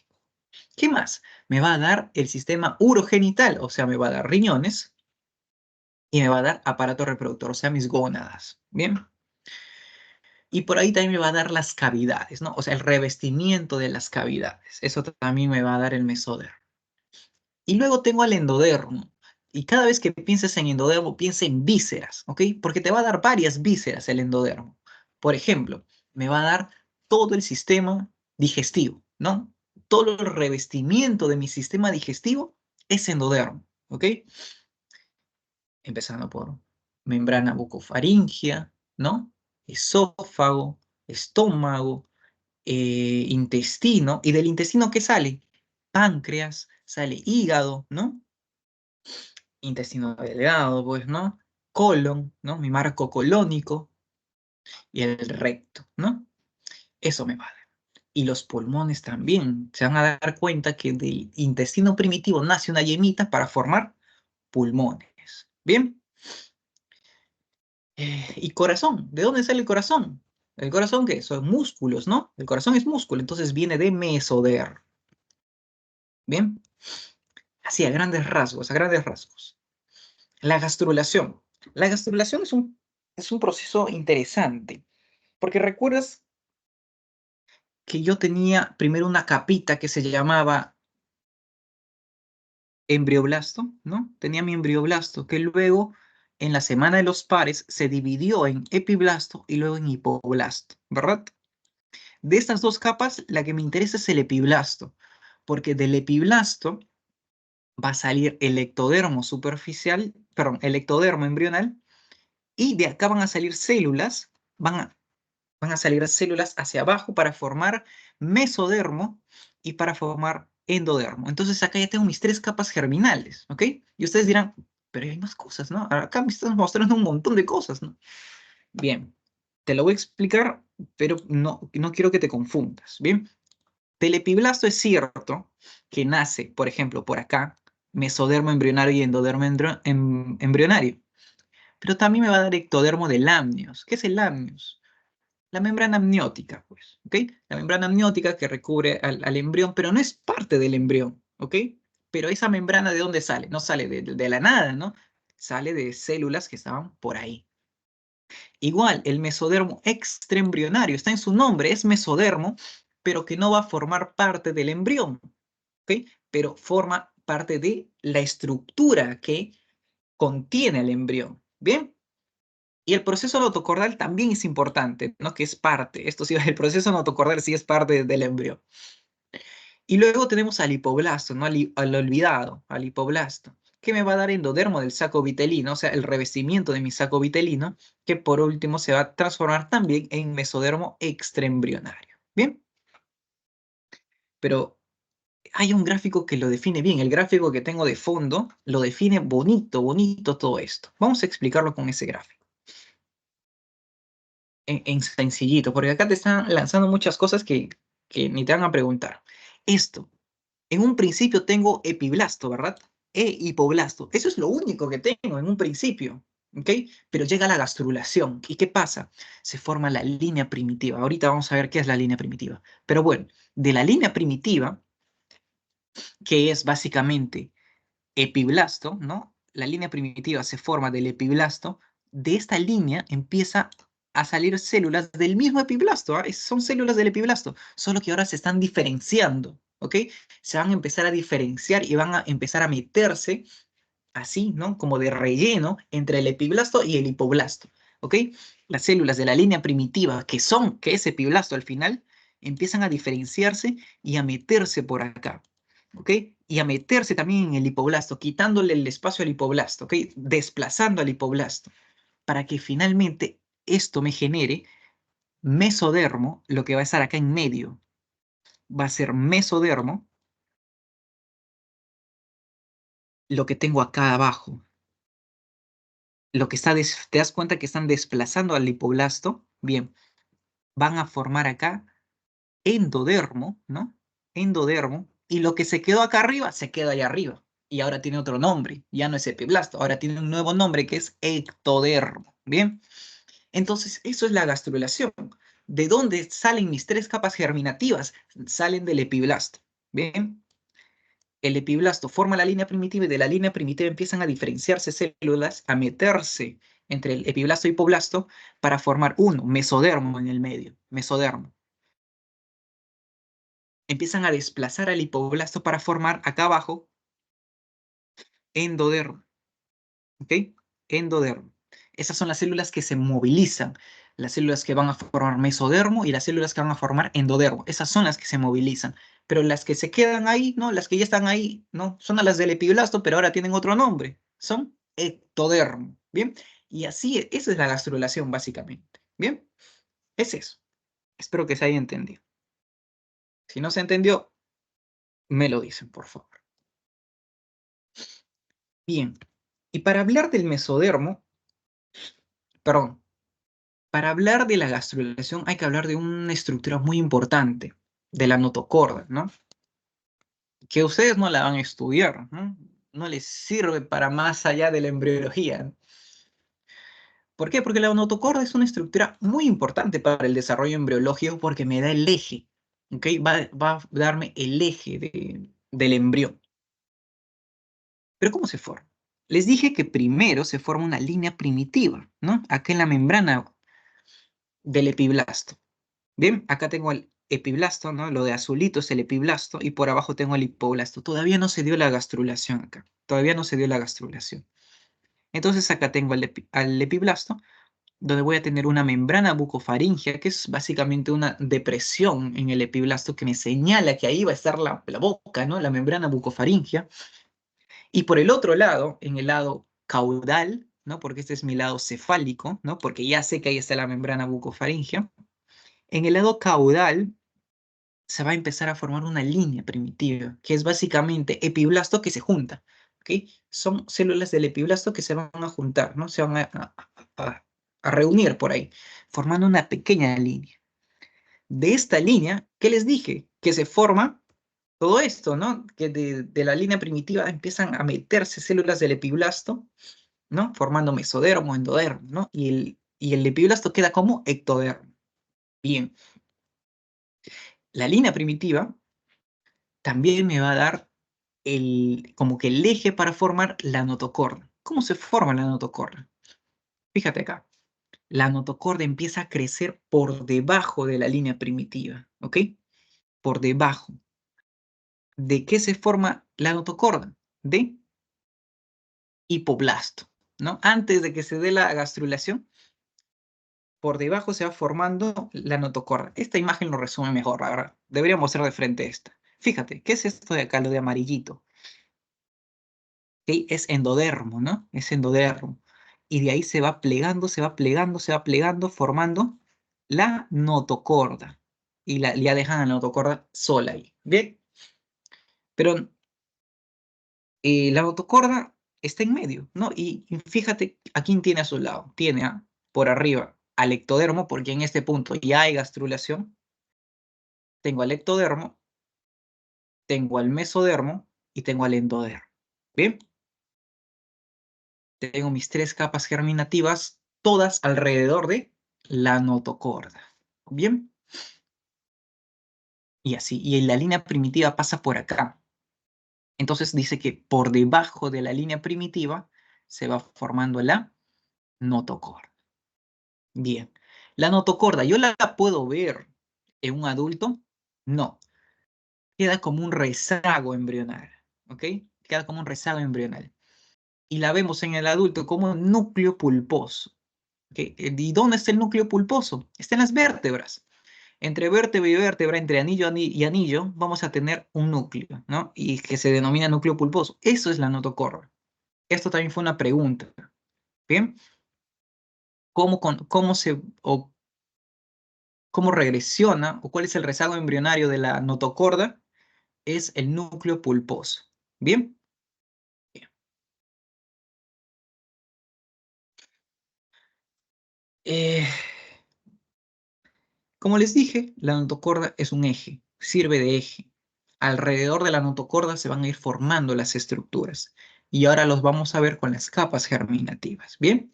¿Qué más? Me va a dar el sistema urogenital, o sea, me va a dar riñones y me va a dar aparato reproductor, o sea, mis gónadas, ¿bien? Y por ahí también me va a dar las cavidades, ¿no? O sea, el revestimiento de las cavidades. Eso también me va a dar el mesodermo. Y luego tengo al endodermo. Y cada vez que pienses en endodermo, piensa en vísceras, ¿ok? Porque te va a dar varias vísceras el endodermo. Por ejemplo, me va a dar todo el sistema digestivo, ¿no? Todo el revestimiento de mi sistema digestivo es endodermo, ¿ok? Empezando por membrana bucofaringea, ¿no? Esófago, estómago, intestino. ¿Y del intestino qué sale? Páncreas, sale hígado, ¿no? Intestino delgado, pues, ¿no? Colon, ¿no? Mi marco colónico y el recto, ¿no? Eso me vale. Y los pulmones también. Se van a dar cuenta que del intestino primitivo nace una yemita para formar pulmones. ¿Bien? Y corazón. ¿De dónde sale el corazón? ¿El corazón qué? Son músculos, ¿no? El corazón es músculo, entonces viene de mesoder. ¿Bien? Así, a grandes rasgos, a grandes rasgos. La gastrulación. La gastrulación es un proceso interesante, porque recuerdas que yo tenía primero una capita que se llamaba embrioblasto, ¿no? Tenía mi embrioblasto, que luego en la semana de los pares se dividió en epiblasto y luego en hipoblasto, ¿verdad? De estas dos capas, la que me interesa es el epiblasto, porque del epiblasto va a salir el ectodermo superficial, perdón, el ectodermo embrional, y de acá van a salir células, van a salir células hacia abajo para formar mesodermo y para formar endodermo. Entonces acá ya tengo mis tres capas germinales, ¿ok? Y ustedes dirán, pero hay más cosas, ¿no? Acá me estás mostrando un montón de cosas, ¿no? Bien, te lo voy a explicar, pero no quiero que te confundas, ¿bien? Del epiblasto es cierto que nace, por ejemplo, por acá, mesodermo embrionario y endodermo embrionario, pero también me va a dar ectodermo del amnios. ¿Qué es el amnios? La membrana amniótica, pues, ¿ok? La membrana amniótica que recubre al embrión, pero no es parte del embrión, ¿ok? Pero esa membrana, ¿de dónde sale? No sale de la nada, ¿no? Sale de células que estaban por ahí. Igual, el mesodermo extraembrionario, está en su nombre, es mesodermo, pero que no va a formar parte del embrión, ¿ok? Pero forma parte de la estructura que contiene el embrión, ¿bien? Y el proceso notocordal también es importante, ¿no? Que es parte, esto sí, el proceso notocordal sí es parte del embrión. Y luego tenemos al hipoblasto, ¿no? Al olvidado, al hipoblasto, que me va a dar endodermo del saco vitelino, o sea, el revestimiento de mi saco vitelino, que por último se va a transformar también en mesodermo extraembrionario. ¿Bien? Pero hay un gráfico que lo define bien, el gráfico que tengo de fondo lo define bonito, bonito todo esto. Vamos a explicarlo con ese gráfico. En sencillito, porque acá te están lanzando muchas cosas que ni te van a preguntar. Esto, en un principio tengo epiblasto, ¿verdad? E hipoblasto. Eso es lo único que tengo en un principio, ¿ok? Pero llega la gastrulación. ¿Y qué pasa? Se forma la línea primitiva. Ahorita vamos a ver qué es la línea primitiva. Pero bueno, de la línea primitiva, que es básicamente epiblasto, ¿no? La línea primitiva se forma del epiblasto. De esta línea empieza a salir células del mismo epiblasto, ¿ah? Son células del epiblasto, solo que ahora se están diferenciando, ¿ok? Se van a empezar a diferenciar y van a empezar a meterse así, ¿no? Como de relleno entre el epiblasto y el hipoblasto, ¿ok? Las células de la línea primitiva, que es epiblasto al final, empiezan a diferenciarse y a meterse por acá, ¿ok? Y a meterse también en el hipoblasto, quitándole el espacio al hipoblasto, ¿ok? Desplazando al hipoblasto, para que finalmente esto me genere mesodermo, lo que va a estar acá en medio. Va a ser mesodermo, lo que tengo acá abajo. Lo que está, te das cuenta que están desplazando al lipoblasto, bien, van a formar acá endodermo, ¿no? Endodermo, y lo que se quedó acá arriba, se queda ahí arriba. Y ahora tiene otro nombre, ya no es epiblasto, ahora tiene un nuevo nombre que es ectodermo, ¿bien? Entonces, eso es la gastrulación. ¿De dónde salen mis tres capas germinativas? Salen del epiblasto, ¿bien? El epiblasto forma la línea primitiva y de la línea primitiva empiezan a diferenciarse células, a meterse entre el epiblasto y hipoblasto para formar uno, mesodermo en el medio, mesodermo. Empiezan a desplazar al hipoblasto para formar acá abajo endodermo, ¿ok? Endodermo. Esas son las células que se movilizan, las células que van a formar mesodermo y las células que van a formar endodermo. Esas son las que se movilizan. Pero las que se quedan ahí, ¿no? Las que ya están ahí, ¿no? Son a las del epiblasto, pero ahora tienen otro nombre. Son ectodermo, ¿bien? Y así, esa es la gastrulación, básicamente. ¿Bien? Es eso. Espero que se haya entendido. Si no se entendió, me lo dicen, por favor. Bien. Y para hablar del mesodermo, perdón, para hablar de la gastrulación hay que hablar de una estructura muy importante, de la notocorda, ¿no? Que ustedes no la van a estudiar, ¿no? No les sirve para más allá de la embriología, ¿no? ¿Por qué? Porque la notocorda es una estructura muy importante para el desarrollo embriológico porque me da el eje, ¿ok? Va a darme el eje del embrión. ¿Pero cómo se forma? Les dije que primero se forma una línea primitiva, ¿no? Acá en la membrana del epiblasto. Bien, acá tengo el epiblasto, ¿no? Lo de azulito es el epiblasto y por abajo tengo el hipoblasto. Todavía no se dio la gastrulación acá. Todavía no se dio la gastrulación. Entonces acá tengo al epiblasto, donde voy a tener una membrana bucofaringea, que es básicamente una depresión en el epiblasto que me señala que ahí va a estar la boca, ¿no? La membrana bucofaringea. Y por el otro lado, en el lado caudal, ¿no? Porque este es mi lado cefálico, ¿no? Porque ya sé que ahí está la membrana bucofaringea. En el lado caudal se va a empezar a formar una línea primitiva, que es básicamente epiblasto que se junta, ¿ok? Son células del epiblasto que se van a juntar, ¿no? Se van a reunir por ahí, formando una pequeña línea. De esta línea, ¿qué les dije? Que se forma todo esto, ¿no? Que de la línea primitiva empiezan a meterse células del epiblasto, ¿no? Formando mesodermo, endodermo, ¿no? Y el epiblasto queda como ectodermo. Bien, la línea primitiva también me va a dar como que el eje para formar la notocorda. ¿Cómo se forma la notocorda? Fíjate acá. La notocorda empieza a crecer por debajo de la línea primitiva, ¿ok? Por debajo. ¿De qué se forma la notocorda? De hipoblasto, ¿no? Antes de que se dé la gastrulación, por debajo se va formando la notocorda. Esta imagen lo resume mejor, la verdad. Debería mostrar de frente esta. Fíjate, ¿qué es esto de acá, lo de amarillito? ¿Ok? Es endodermo, ¿no? Es endodermo. Y de ahí se va plegando, se va plegando, se va plegando, formando la notocorda. Y ya dejan la notocorda sola ahí. Bien, pero la notocorda está en medio, ¿no? Y fíjate a quién tiene a su lado. Tiene por arriba al ectodermo, porque en este punto ya hay gastrulación. Tengo al ectodermo, tengo al mesodermo y tengo al endodermo. Bien, tengo mis tres capas germinativas, todas alrededor de la notocorda. Bien, y así. Y la línea primitiva pasa por acá. Entonces dice que por debajo de la línea primitiva se va formando la notocorda. Bien. La notocorda, ¿yo la puedo ver en un adulto? No, queda como un rezago embrional, ¿ok? Queda como un rezago embrional. Y la vemos en el adulto como un núcleo pulposo, ¿ok? ¿Y dónde está el núcleo pulposo? Está en las vértebras. Entre vértebra y vértebra, entre anillo y anillo, vamos a tener un núcleo, ¿no? Y que se denomina núcleo pulposo. Eso es la notocorda. Esto también fue una pregunta, ¿bien? ¿Cómo cómo regresiona o cuál es el rezago embrionario de la notocorda? Es el núcleo pulposo. ¿Bien? Bien. Eh, como les dije, la notocorda es un eje, sirve de eje. Alrededor de la notocorda se van a ir formando las estructuras. Y ahora los vamos a ver con las capas germinativas. ¿Bien?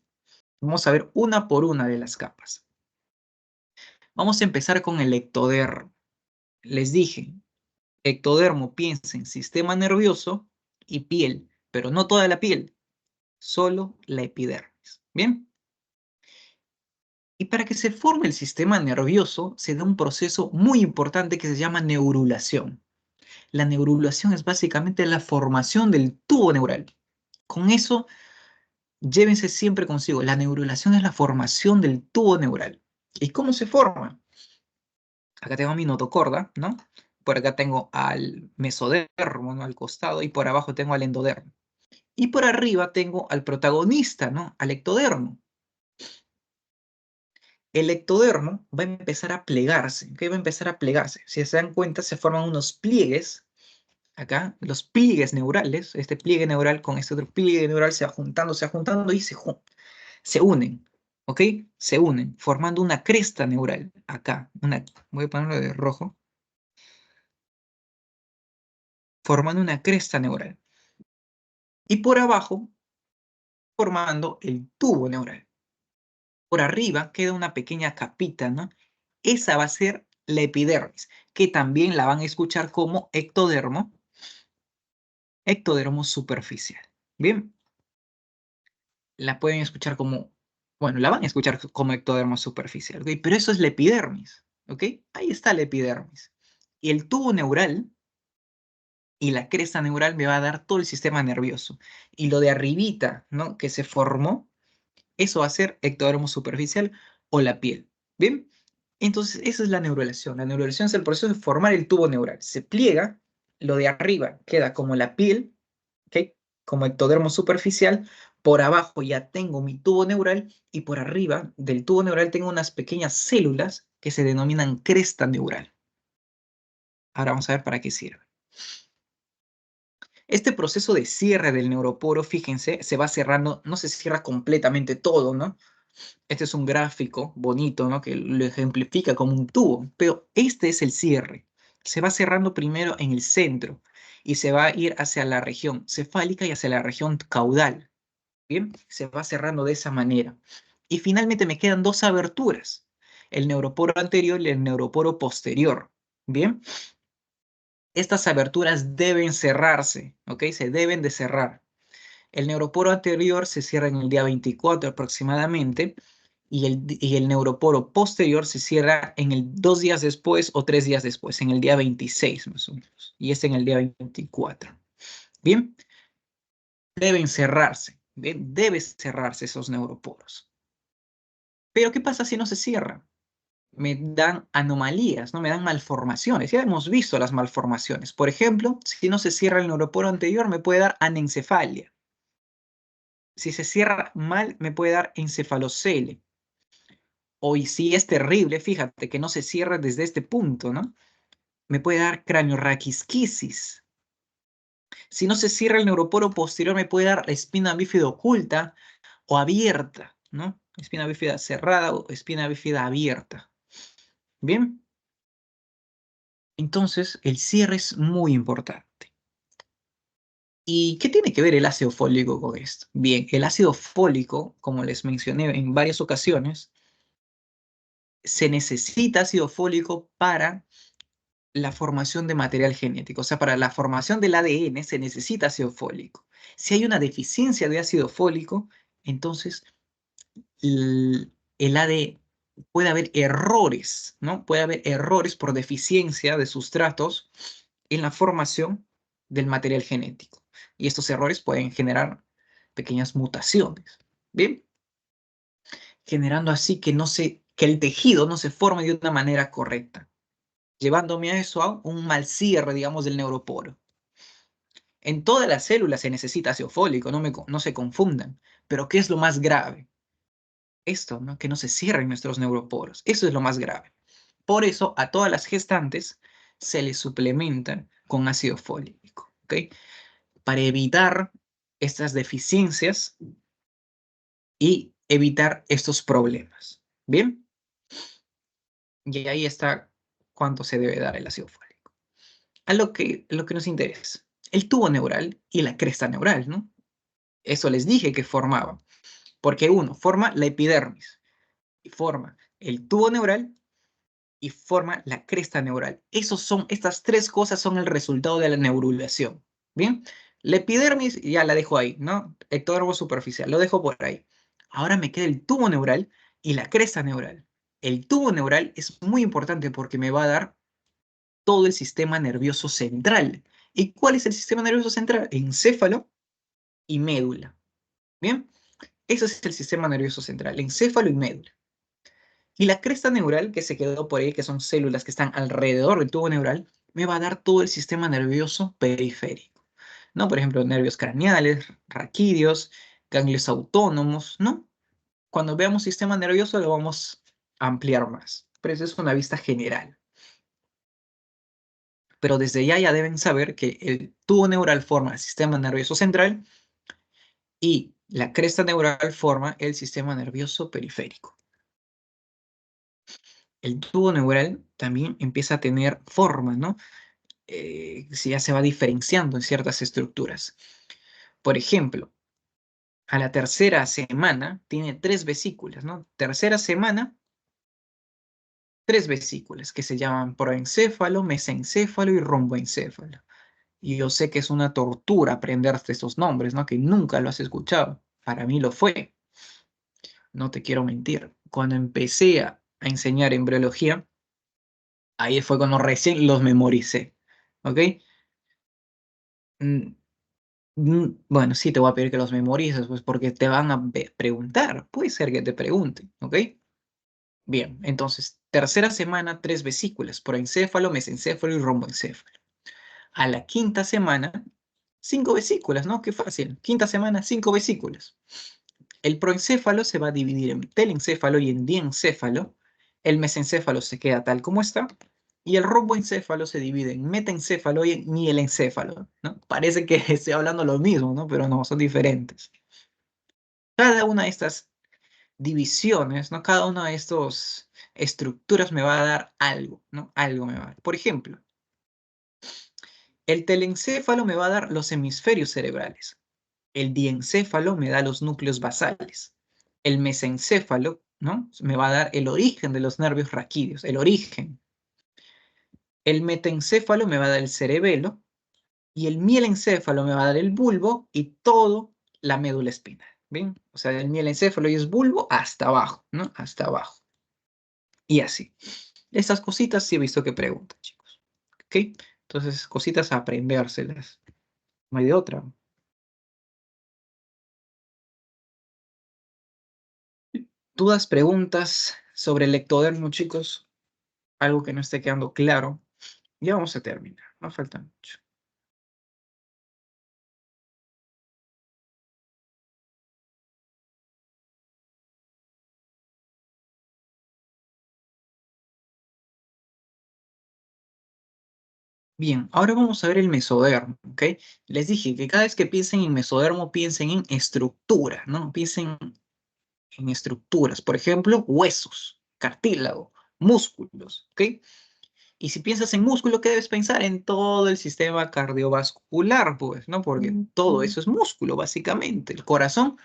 Vamos a ver una por una de las capas. Vamos a empezar con el ectodermo. Les dije, ectodermo, piensen, sistema nervioso y piel, pero no toda la piel, solo la epidermis. ¿Bien? Y para que se forme el sistema nervioso, se da un proceso muy importante que se llama neurulación. La neurulación es básicamente la formación del tubo neural. Con eso, llévense siempre consigo. La neurulación es la formación del tubo neural. ¿Y cómo se forma? Acá tengo mi notocorda, ¿no? Por acá tengo al mesodermo, ¿no? Al costado, y por abajo tengo al endodermo. Y por arriba tengo al protagonista, ¿no? Al ectodermo. El ectodermo va a empezar a plegarse, ¿ok? Va a empezar a plegarse. Si se dan cuenta, se forman unos pliegues, acá, los pliegues neurales. Este pliegue neural con este otro pliegue neural se va juntando y se unen, ¿ok? Se unen, formando una cresta neural, acá. Voy a ponerlo de rojo. Formando una cresta neural. Y por abajo, formando el tubo neural. Por arriba queda una pequeña capita, ¿no? Esa va a ser la epidermis, que también la van a escuchar como ectodermo superficial. Bien, la pueden escuchar como, bueno, la van a escuchar como ectodermo superficial, ¿ok? Pero eso es la epidermis, ¿ok? Ahí está la epidermis. Y el tubo neural y la cresta neural me va a dar todo el sistema nervioso. Y lo de arribita, ¿no? Que se formó, eso va a ser ectodermo superficial o la piel. ¿Bien? Entonces, esa es la neurulación. La neurulación es el proceso de formar el tubo neural. Se pliega, lo de arriba queda como la piel, ¿ok? Como ectodermo superficial. Por abajo ya tengo mi tubo neural y por arriba del tubo neural tengo unas pequeñas células que se denominan cresta neural. Ahora vamos a ver para qué sirve. Este proceso de cierre del neuroporo, fíjense, se va cerrando, no se cierra completamente todo, ¿no? Este es un gráfico bonito, ¿no? Que lo ejemplifica como un tubo, pero este es el cierre. Se va cerrando primero en el centro y se va a ir hacia la región cefálica y hacia la región caudal. ¿Bien? Se va cerrando de esa manera. Y finalmente me quedan dos aberturas, el neuroporo anterior y el neuroporo posterior. ¿Bien? Estas aberturas deben cerrarse, ¿ok? Se deben de cerrar. El neuroporo anterior se cierra en el día 24 aproximadamente y el neuroporo posterior se cierra en el 2 días después o 3 días después, en el día 26 más o menos, y es en el día 24. Bien, deben cerrarse, bien, debe cerrarse esos neuroporos. Pero ¿qué pasa si no se cierran? Me dan anomalías, ¿no? Me dan malformaciones. Ya hemos visto las malformaciones. Por ejemplo, si no se cierra el neuroporo anterior, me puede dar anencefalia. Si se cierra mal, me puede dar encefalocelia. O y si es terrible, fíjate que no se cierra desde este punto, ¿no? Me puede dar cranioraquisquisis. Si no se cierra el neuroporo posterior, me puede dar la espina bífida oculta o abierta, ¿no? Espina bífida cerrada o espina bífida abierta. Bien, entonces el cierre es muy importante. ¿Y qué tiene que ver el ácido fólico con esto? Bien, el ácido fólico, como les mencioné en varias ocasiones, se necesita ácido fólico para la formación de material genético. O sea, para la formación del ADN se necesita ácido fólico. Si hay una deficiencia de ácido fólico, entonces el ADN puede haber errores, ¿no? Puede haber errores por deficiencia de sustratos en la formación del material genético. Y estos errores pueden generar pequeñas mutaciones, ¿bien? Generando así que el tejido no se forme de una manera correcta, llevándome a eso a un mal cierre, digamos, del neuroporo. En todas las células se necesita ácido fólico, no se confundan. Pero ¿qué es lo más grave? Esto, ¿no? Que no se cierren nuestros neuroporos. Eso es lo más grave. Por eso a todas las gestantes se les suplementan con ácido fólico, ¿ok? Para evitar estas deficiencias y evitar estos problemas. ¿Bien? Y ahí está cuánto se debe dar el ácido fólico. A lo que nos interesa. El tubo neural y la cresta neural, ¿no? Eso les dije que formaba. Porque uno forma la epidermis, y forma el tubo neural y forma la cresta neural. Estas tres cosas son el resultado de la neurulación. ¿Bien? La epidermis ya la dejo ahí, ¿no? Ectodermo superficial, lo dejo por ahí. Ahora me queda el tubo neural y la cresta neural. El tubo neural es muy importante porque me va a dar todo el sistema nervioso central. ¿Y cuál es el sistema nervioso central? Encéfalo y médula. ¿Bien? Ese es el sistema nervioso central, encéfalo y médula. Y la cresta neural que se quedó por ahí, que son células que están alrededor del tubo neural, me va a dar todo el sistema nervioso periférico, ¿no? Por ejemplo, nervios craneales, raquídeos, ganglios autónomos, ¿no? Cuando veamos sistema nervioso lo vamos a ampliar más, pero eso es una vista general. Pero desde ya deben saber que el tubo neural forma el sistema nervioso central y la cresta neural forma el sistema nervioso periférico. El tubo neural también empieza a tener forma, ¿no? Si ya se va diferenciando en ciertas estructuras. Por ejemplo, a la tercera semana tiene 3 vesículas, ¿no? Tercera semana, 3 vesículas que se llaman proencéfalo, mesencéfalo y romboencéfalo. Y yo sé que es una tortura aprenderte estos nombres, ¿no? Que nunca lo has escuchado. Para mí lo fue. No te quiero mentir. Cuando empecé a enseñar embriología, ahí fue cuando recién los memoricé. ¿Ok? Mm, Bueno, sí te voy a pedir que los memorices, pues porque te van a preguntar. Puede ser que te pregunten, ¿ok? Bien, entonces, tercera semana, 3 vesículas, proencéfalo, mesencéfalo y romboencéfalo. A la quinta semana, 5 vesículas, ¿no? Qué fácil. Quinta semana, 5 vesículas. El proencéfalo se va a dividir en telencéfalo y en diencéfalo. El mesencéfalo se queda tal como está. Y el romboencéfalo se divide en metaencéfalo y en mielencéfalo, ¿no? Parece que estoy hablando lo mismo, ¿no? Pero no, son diferentes. Cada una de estas divisiones, ¿no? Cada una de estas estructuras me va a dar algo, ¿no? Algo me va a dar. Por ejemplo, el telencéfalo me va a dar los hemisferios cerebrales. El diencéfalo me da los núcleos basales. El mesencéfalo, ¿no? Me va a dar el origen de los nervios raquídeos, el origen. El metaencéfalo me va a dar el cerebelo y el mielencéfalo me va a dar el bulbo y todo la médula espinal. ¿Bien? O sea, el mielencéfalo y es bulbo hasta abajo, ¿no? Hasta abajo. Y así. Estas cositas sí he visto que preguntan, chicos. ¿Ok? Entonces, cositas a aprendérselas. No hay de otra. ¿Dudas, preguntas sobre el ectodermo, chicos? Algo que no esté quedando claro. Ya vamos a terminar. No falta mucho. Bien, ahora vamos a ver el mesodermo, ¿ok? Les dije que cada vez que piensen en mesodermo, piensen en estructura, ¿no? Piensen en estructuras, por ejemplo, huesos, cartílago, músculos, ¿ok? Y si piensas en músculo, ¿qué debes pensar? En todo el sistema cardiovascular, pues, ¿no? Porque todo eso es músculo, básicamente. El corazón,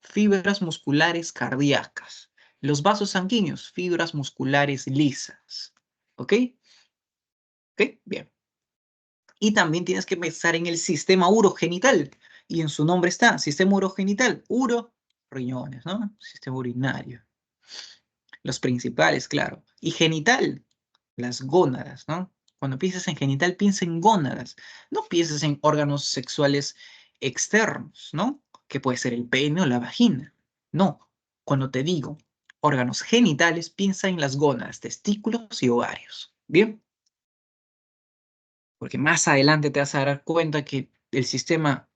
fibras musculares cardíacas. Los vasos sanguíneos, fibras musculares lisas, ¿ok? ¿Ok? Bien. Y también tienes que pensar en el sistema urogenital. Y en su nombre está, sistema urogenital, riñones, ¿no? Sistema urinario. Los principales, claro. Y genital, las gónadas, ¿no? Cuando piensas en genital, piensa en gónadas. No pienses en órganos sexuales externos, ¿no? Que puede ser el pene o la vagina. No, cuando te digo órganos genitales, piensa en las gónadas, testículos y ovarios. ¿Bien? Porque más adelante te vas a dar cuenta que el sistema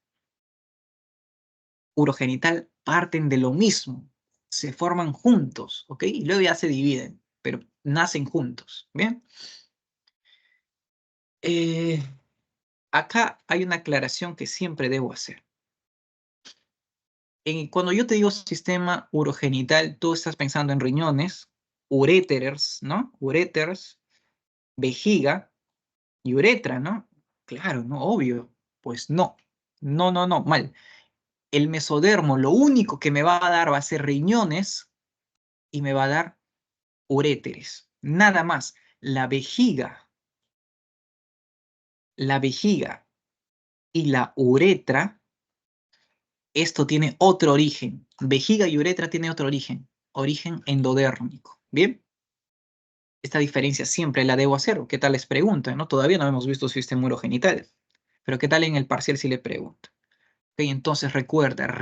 urogenital parten de lo mismo, se forman juntos, ¿ok? Y luego ya se dividen, pero nacen juntos, ¿bien? Eh, Acá hay una aclaración que siempre debo hacer. Cuando yo te digo sistema urogenital, tú estás pensando en riñones, uréteres, ¿no? Uréteres, vejiga y uretra, ¿no? Claro, ¿no? Obvio. Pues no. No, no, no, mal. El mesodermo lo único que me va a dar va a ser riñones y me va a dar uréteres. Nada más. La vejiga y la uretra, esto tiene otro origen. Vejiga y uretra tiene otro origen endodérmico. ¿Bien? Esta diferencia siempre la debo hacer. ¿Qué tal les pregunto? ¿No? Todavía no hemos visto sistema urogenital. Pero ¿qué tal en el parcial si le pregunto? Ok, entonces recuerda,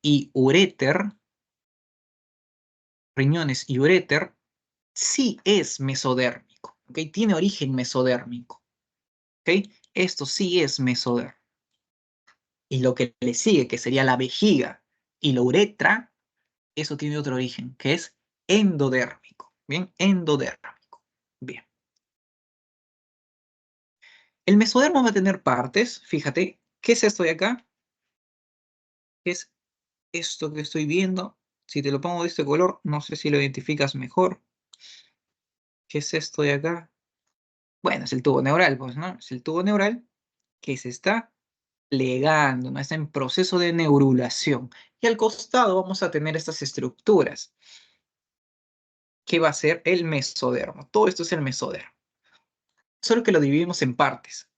y uréter, riñones y uréter, sí es mesodérmico. ¿Ok? Tiene origen mesodérmico. ¿Ok? Esto sí es mesodérmico. Y lo que le sigue, que sería la vejiga y la uretra, eso tiene otro origen, que es endodérmico. ¿Bien? Endodérmico. Bien. El mesodermo va a tener partes. Fíjate, ¿qué es esto de acá? ¿Qué es esto que estoy viendo? Si te lo pongo de este color, no sé si lo identificas mejor. ¿Qué es esto de acá? Bueno, es el tubo neural, pues, ¿no? Es el tubo neural que se está plegando, ¿no? Está en proceso de neurulación. Y al costado vamos a tener estas estructuras, que va a ser el mesodermo. Todo esto es el mesodermo. Solo que lo dividimos en partes.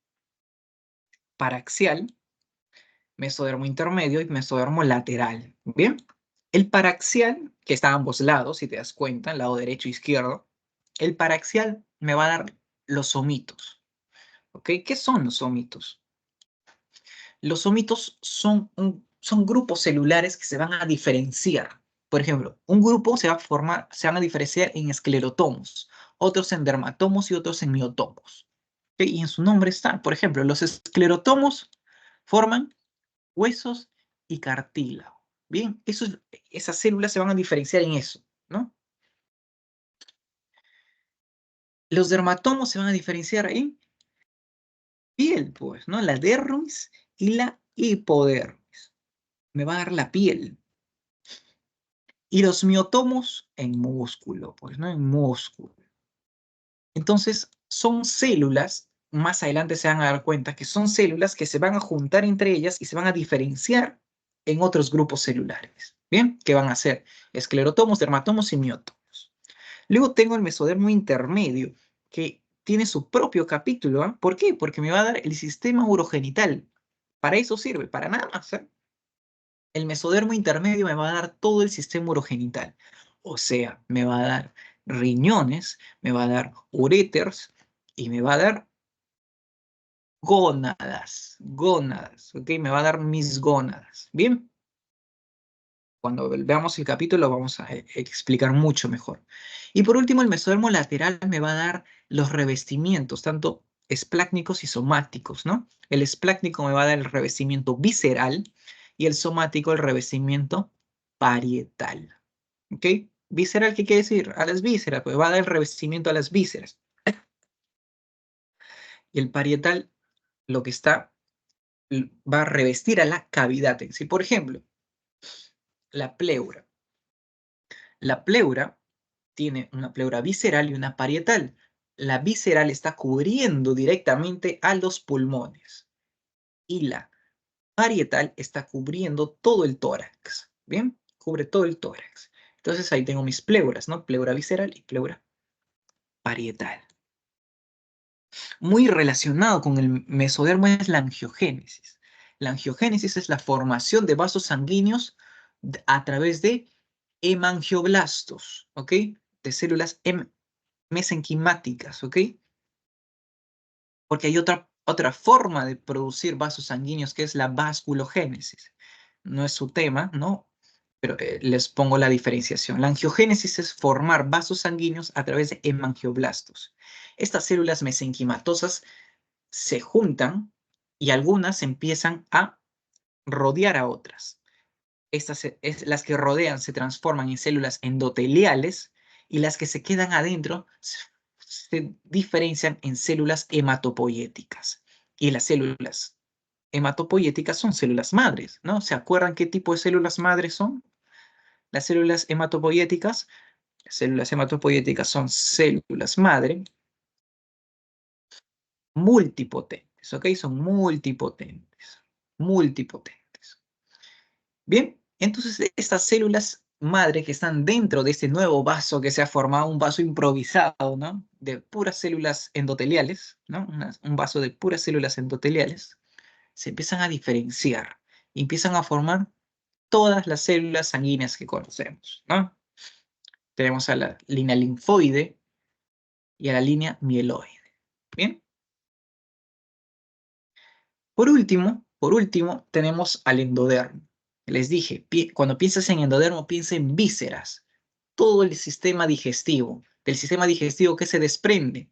Paraxial, mesodermo intermedio y mesodermo lateral. ¿Bien? El paraxial, que está a ambos lados, si te das cuenta, el lado derecho e izquierdo, el paraxial me va a dar los somitos. ¿Ok? ¿Qué son los somitos? Los somitos son grupos celulares que se van a diferenciar. Por ejemplo, un grupo se van a diferenciar en esclerotomos, otros en dermatomos y otros en miotomos. ¿Ok? Y en su nombre están, por ejemplo, los esclerotomos forman huesos y cartílago. Bien, esas células se van a diferenciar en eso, ¿no? Los dermatomos se van a diferenciar en piel, pues, ¿no? La dermis y la hipodermis. Me va a dar la piel. Y los miotomos en músculo, pues, ¿no? En músculo. Entonces, son células, más adelante se van a dar cuenta que son células que se van a juntar entre ellas y se van a diferenciar en otros grupos celulares. ¿Bien? Que van a ser esclerotomos, dermatomos y miotomos. Luego tengo el mesodermo intermedio, que tiene su propio capítulo. ¿Ah? ¿Por qué? Porque me va a dar el sistema urogenital. Para eso sirve, para nada más. ¿Eh? El mesodermo intermedio me va a dar todo el sistema urogenital. O sea, me va a dar riñones, me va a dar uréteres y me va a dar gónadas, ¿ok? Me va a dar mis gónadas. ¿Bien? Cuando veamos el capítulo vamos a explicar mucho mejor. Y por último, el mesodermo lateral me va a dar los revestimientos, tanto esplácnicos y somáticos, ¿no? El esplácnico me va a dar el revestimiento visceral y el somático el revestimiento parietal. ¿Ok? Visceral, ¿qué quiere decir? A las vísceras, pues va a dar el revestimiento a las vísceras. Y el parietal lo que va a revestir a la cavidad en sí. Por ejemplo, la pleura. La pleura tiene una pleura visceral y una parietal. La visceral está cubriendo directamente a los pulmones y la parietal está cubriendo todo el tórax. ¿Bien? Cubre todo el tórax. Entonces ahí tengo mis pleuras, ¿no? Pleura visceral y pleura parietal. Muy relacionado con el mesodermo es la angiogénesis. La angiogénesis es la formación de vasos sanguíneos a través de hemangioblastos, ¿ok? De células mesenquimáticas, ¿ok? Porque hay otra forma de producir vasos sanguíneos que es la vasculogénesis. No es su tema, ¿no? Pero les pongo la diferenciación. La angiogénesis es formar vasos sanguíneos a través de hemangioblastos. Estas células mesenquimatosas se juntan y algunas empiezan a rodear a otras. Las que rodean se transforman en células endoteliales y las que se quedan adentro se diferencian en células hematopoyéticas. Y las células hematopoyéticas son células madres, ¿no? ¿Se acuerdan qué tipo de células madres son? Las células hematopoyéticas. Las células hematopoyéticas son células madre multipotentes, ¿ok? Son multipotentes, multipotentes. Bien, entonces estas células madre que están dentro de este nuevo vaso que se ha formado, un vaso improvisado, ¿no? De puras células endoteliales, ¿no? Un vaso de puras células endoteliales, se empiezan a diferenciar y empiezan a formar todas las células sanguíneas que conocemos, ¿no? Tenemos a la línea linfoide y a la línea mieloide. Bien. Por último, tenemos al endodermo. Les dije, cuando piensas en endodermo, piensa en vísceras, todo el sistema digestivo. Del sistema digestivo, ¿qué se desprende?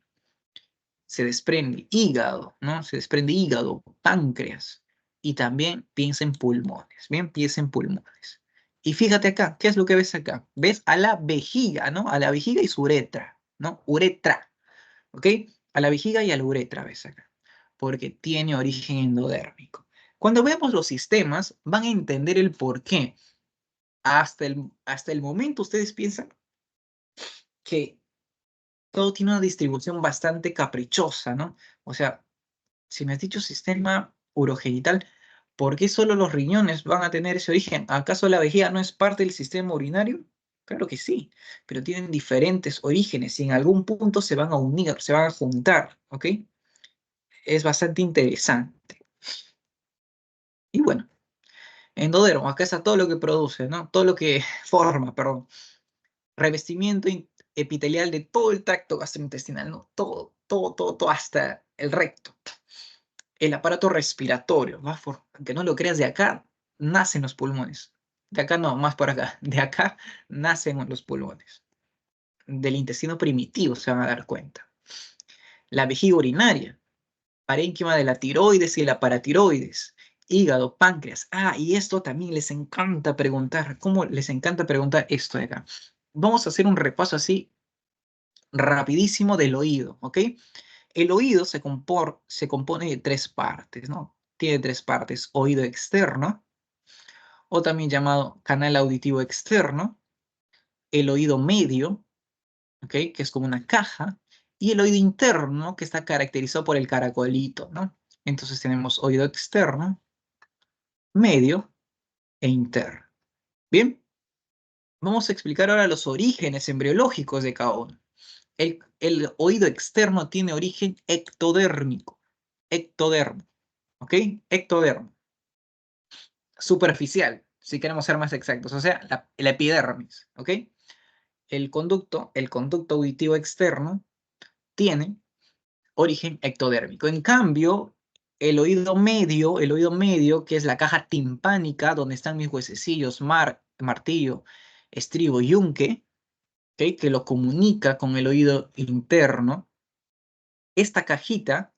Se desprende hígado, ¿no? Se desprende hígado, páncreas. Y también piensa en pulmones, ¿bien? Piensa en pulmones. Y fíjate acá, ¿qué es lo que ves acá? Ves a la vejiga, ¿no? A la vejiga y su uretra, ¿no? Uretra, ¿ok? A la vejiga y a la uretra ves acá, porque tiene origen endodérmico. Cuando veamos los sistemas, van a entender el por qué. Hasta el momento ustedes piensan que todo tiene una distribución bastante caprichosa, ¿no? O sea, si me has dicho sistema urogenital, ¿por qué solo los riñones van a tener ese origen? ¿Acaso la vejiga no es parte del sistema urinario? Claro que sí, pero tienen diferentes orígenes y en algún punto se van a unir, se van a juntar, ¿ok? Es bastante interesante. Y bueno, endodermo, acá está todo lo que produce, ¿no? Todo lo que forma, perdón. Revestimiento epitelial de todo el tracto gastrointestinal, ¿no? Todo, todo, todo, todo, hasta el recto. El aparato respiratorio, aunque no lo creas, de acá nacen los pulmones. De acá no, más por acá. De acá nacen los pulmones. Del intestino primitivo se van a dar cuenta. La vejiga urinaria, parénquima de la tiroides y la paratiroides, hígado, páncreas. Ah, y esto también les encanta preguntar. ¿Cómo les encanta preguntar esto de acá? Vamos a hacer un repaso así rapidísimo del oído, ¿ok? El oído se compone de tres partes, ¿no? Tiene tres partes: oído externo, o también llamado canal auditivo externo, el oído medio, ¿ok? Que es como una caja, y el oído interno, que está caracterizado por el caracolito, ¿no? Entonces tenemos oído externo, medio e interno. Bien, vamos a explicar ahora los orígenes embriológicos de cada uno. El oído externo tiene origen ectodérmico, ectodermo, ¿ok? Ectodermo. Superficial, si queremos ser más exactos, o sea, la epidermis, ¿ok? El conducto auditivo externo tiene origen ectodérmico. En cambio, el oído medio, que es la caja timpánica, donde están mis huesecillos, martillo, estribo, yunque, ¿ok? Que lo comunica con el oído interno, esta cajita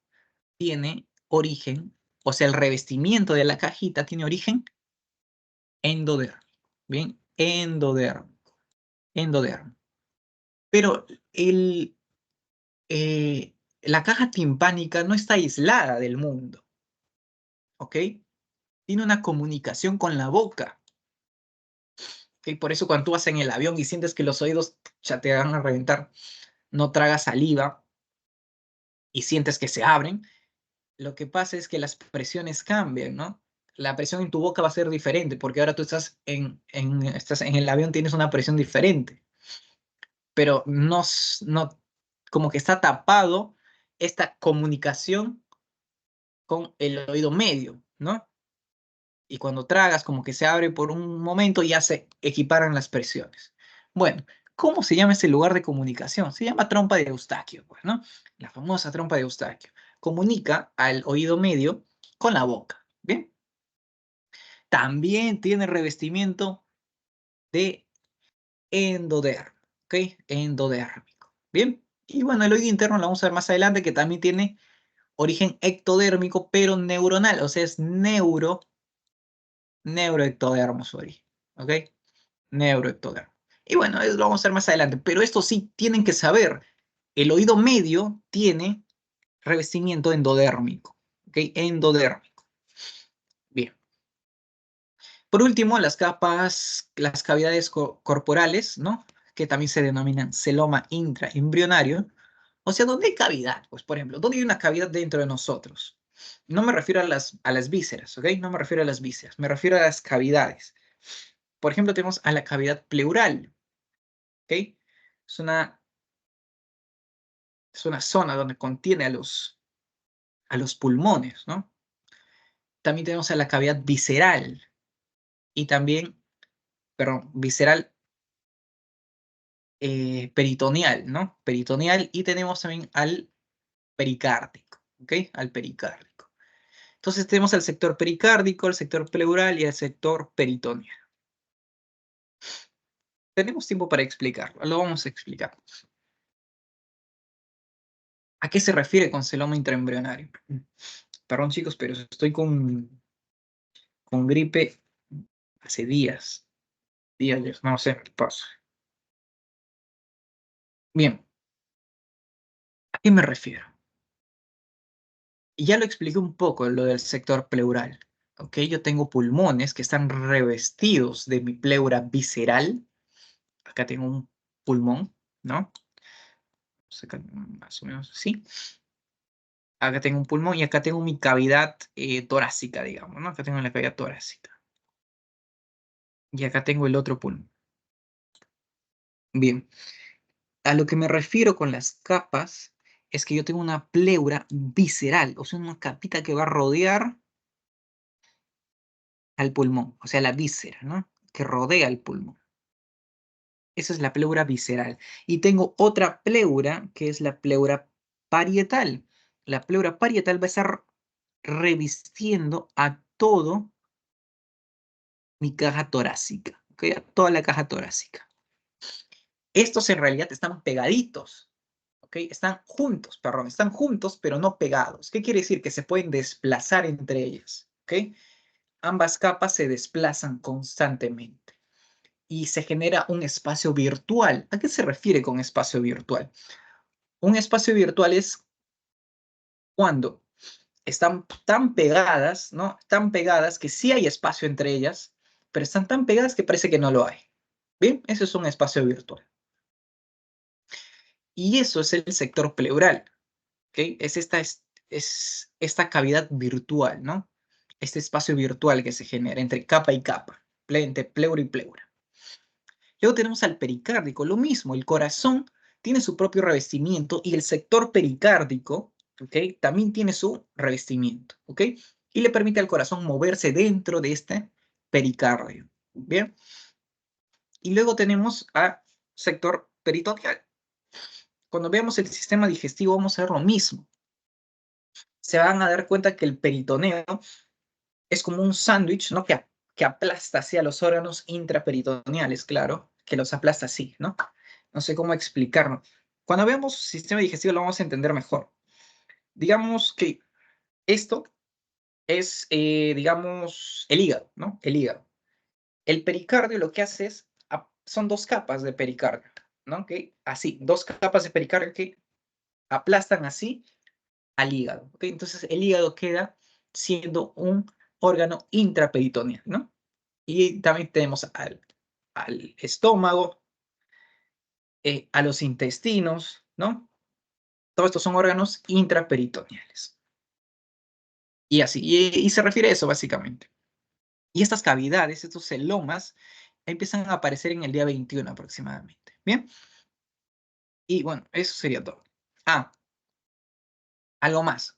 tiene origen, o sea, el revestimiento de la cajita tiene origen endodérmico. Bien, endodermo. Pero la caja timpánica no está aislada del mundo, ¿ok? Tiene una comunicación con la boca, ¿ok? Por eso cuando tú vas en el avión y sientes que los oídos ya te van a reventar, no tragas saliva y sientes que se abren, lo que pasa es que las presiones cambian, ¿no? La presión en tu boca va a ser diferente, porque ahora tú estás en el avión, tienes una presión diferente, pero no, como que está tapado esta comunicación con el oído medio, ¿no? Y cuando tragas, como que se abre por un momento y ya se equiparan las presiones. Bueno, ¿cómo se llama ese lugar de comunicación? Se llama trompa de Eustaquio, pues, ¿no? La famosa trompa de Eustaquio. Comunica al oído medio con la boca, ¿bien? También tiene revestimiento de endodermo, ¿ok? Endodérmico, ¿bien? Y bueno, el oído interno lo vamos a ver más adelante, que también tiene origen ectodérmico, pero neuronal, o sea, es neuroectodermo su origen, ¿ok? Neuroectodermo. Y bueno, eso lo vamos a ver más adelante, pero esto sí tienen que saber. El oído medio tiene revestimiento endodérmico, ¿ok? Endodérmico. Bien. Por último, las capas, las cavidades corporales, ¿no? Que también se denominan celoma intraembrionario. O sea, ¿dónde hay cavidad? Pues, por ejemplo, ¿dónde hay una cavidad dentro de nosotros? No me refiero a las vísceras, ¿ok? No me refiero a las vísceras, me refiero a las cavidades. Por ejemplo, tenemos a la cavidad pleural, ¿ok? Es una, es una zona donde contiene a los pulmones, ¿no? También tenemos a la cavidad visceral y también, perdón, visceral peritoneal, ¿no? Peritoneal, y tenemos también al pericárdico, ¿ok? Al pericárdico. Entonces tenemos el sector pericárdico, el sector pleural y el sector peritoneal. Tenemos tiempo para explicarlo, lo vamos a explicar. ¿A qué se refiere con celoma intraembrionario? Perdón, chicos, pero estoy con gripe hace días. Días, no sé qué pasa. Bien, ¿a qué me refiero? Y ya lo expliqué un poco, lo del sector pleural. ¿Ok? Yo tengo pulmones que están revestidos de mi pleura visceral. Acá tengo un pulmón, ¿no? Acá, más o menos así. Acá tengo un pulmón y acá tengo mi cavidad torácica, digamos, ¿no? Acá tengo la cavidad torácica. Y acá tengo el otro pulmón. Bien, a lo que me refiero con las capas es que yo tengo una pleura visceral, o sea, una capita que va a rodear al pulmón, o sea, la víscera, ¿no? Que rodea el pulmón. Esa es la pleura visceral. Y tengo otra pleura, que es la pleura parietal. La pleura parietal va a estar revistiendo a todo mi caja torácica, ¿ok? A toda la caja torácica. Estos en realidad están pegaditos, ¿ok? Están juntos, perdón, están juntos, pero no pegados. ¿Qué quiere decir? Que se pueden desplazar entre ellas, ¿ok? Ambas capas se desplazan constantemente y se genera un espacio virtual. ¿A qué se refiere con espacio virtual? Un espacio virtual es cuando están tan pegadas, ¿no? Tan pegadas que sí hay espacio entre ellas, pero están tan pegadas que parece que no lo hay. Bien, eso es un espacio virtual. Y eso es el sector pleural, ¿ok? Es esta cavidad virtual, ¿no? Este espacio virtual que se genera entre capa y capa, entre pleura y pleura. Luego tenemos al pericárdico, lo mismo, el corazón tiene su propio revestimiento y el sector pericárdico, ¿ok? También tiene su revestimiento, ¿ok? Y le permite al corazón moverse dentro de este pericardio, ¿bien? Y luego tenemos al sector peritoneal. Cuando veamos el sistema digestivo vamos a ver lo mismo. Se van a dar cuenta que el peritoneo es como un sándwich, ¿no? Que aplasta hacia los órganos intraperitoneales, claro, que los aplasta así, ¿no? No sé cómo explicarlo. Cuando veamos sistema digestivo lo vamos a entender mejor. Digamos que esto es, digamos, el hígado, ¿no? El hígado. El pericardio lo que hace es, son dos capas de pericardio, ¿no? Que así, dos capas de pericardio que aplastan así al hígado, ¿ok? Entonces el hígado queda siendo un órgano intraperitoneal, ¿no? Y también tenemos al estómago, a los intestinos, ¿no? Todos estos son órganos intraperitoneales. Y así, y se refiere a eso básicamente. Y estas cavidades, estos celomas, empiezan a aparecer en el día 21 aproximadamente. ¿Bien? Y bueno, eso sería todo. Ah, algo más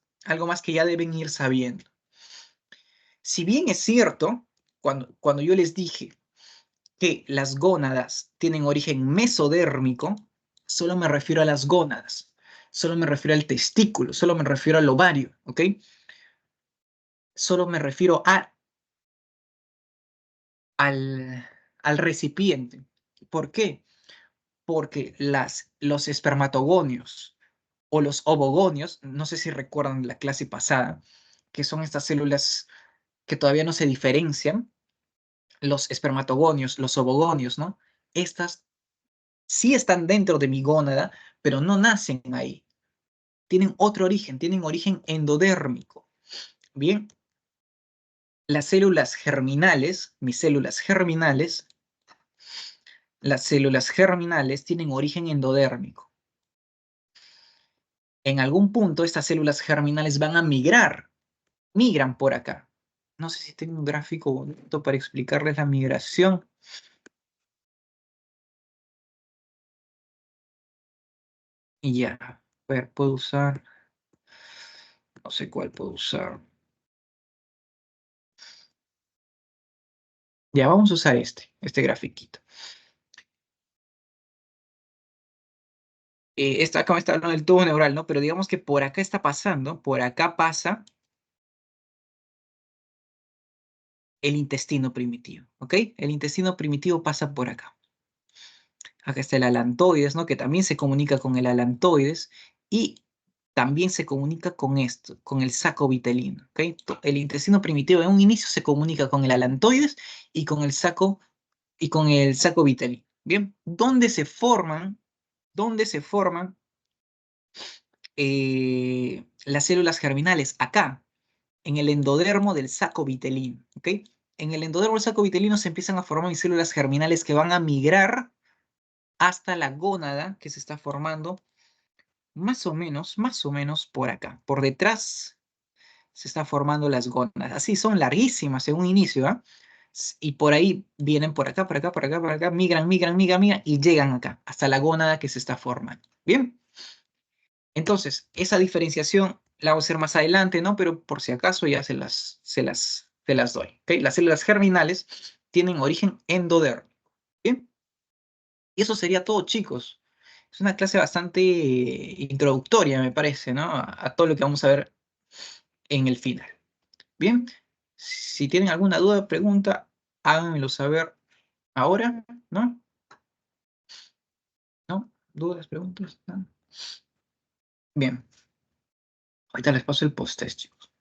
que ya deben ir sabiendo. Si bien es cierto cuando yo les dije que las gónadas tienen origen mesodérmico, solo me refiero a las gónadas, solo me refiero al testículo, solo me refiero al ovario, ¿ok? Solo me refiero al recipiente. ¿Por qué? Porque los espermatogonios o los ovogonios, no sé si recuerdan la clase pasada, que son estas células que todavía no se diferencian, los espermatogonios, los ovogonios, ¿no? Estas sí están dentro de mi gónada, pero no nacen ahí. Tienen otro origen, tienen origen endodérmico. Bien, las células germinales, las células germinales tienen origen endodérmico. En algún punto estas células germinales van a migran por acá. No sé si tengo un gráfico bonito para explicarles la migración. Y ya, a ver, puedo usar, no sé cuál puedo usar. Ya, vamos a usar este grafiquito. Acá me está hablando del tubo neural, ¿no? Pero digamos que por acá está pasando, por acá pasa el intestino primitivo, ¿ok? El intestino primitivo pasa por acá. Acá está el alantoides, ¿no? Que también se comunica con el alantoides y también se comunica con esto, con el saco vitelino, ¿ok? El intestino primitivo en un inicio se comunica con el alantoides y con el saco vitelino. Bien, ¿dónde se forman? ¿Dónde se forman las células germinales? Acá, en el endodermo del saco vitelino, ¿ok? En el endodermo del saco vitelino se empiezan a formar mis células germinales que van a migrar hasta la gónada que se está formando más o menos por acá. Por detrás se están formando las gónadas. Así son larguísimas en un inicio, ¿ah? Y por ahí vienen por acá, por acá, por acá, por acá, migran y llegan acá, hasta la gónada que se está formando. ¿Bien? Entonces, esa diferenciación la voy a hacer más adelante, ¿no? Pero por si acaso ya se las doy. ¿Ok? Las células germinales tienen origen endodérmico. ¿Bien? Y eso sería todo, chicos. Es una clase bastante introductoria, me parece, ¿no? A todo lo que vamos a ver en el final. Bien, si tienen alguna duda, pregunta, háganmelo saber ahora, ¿no? ¿No? ¿Dudas, preguntas? ¿No? Bien, ahorita les paso el post-test, chicos.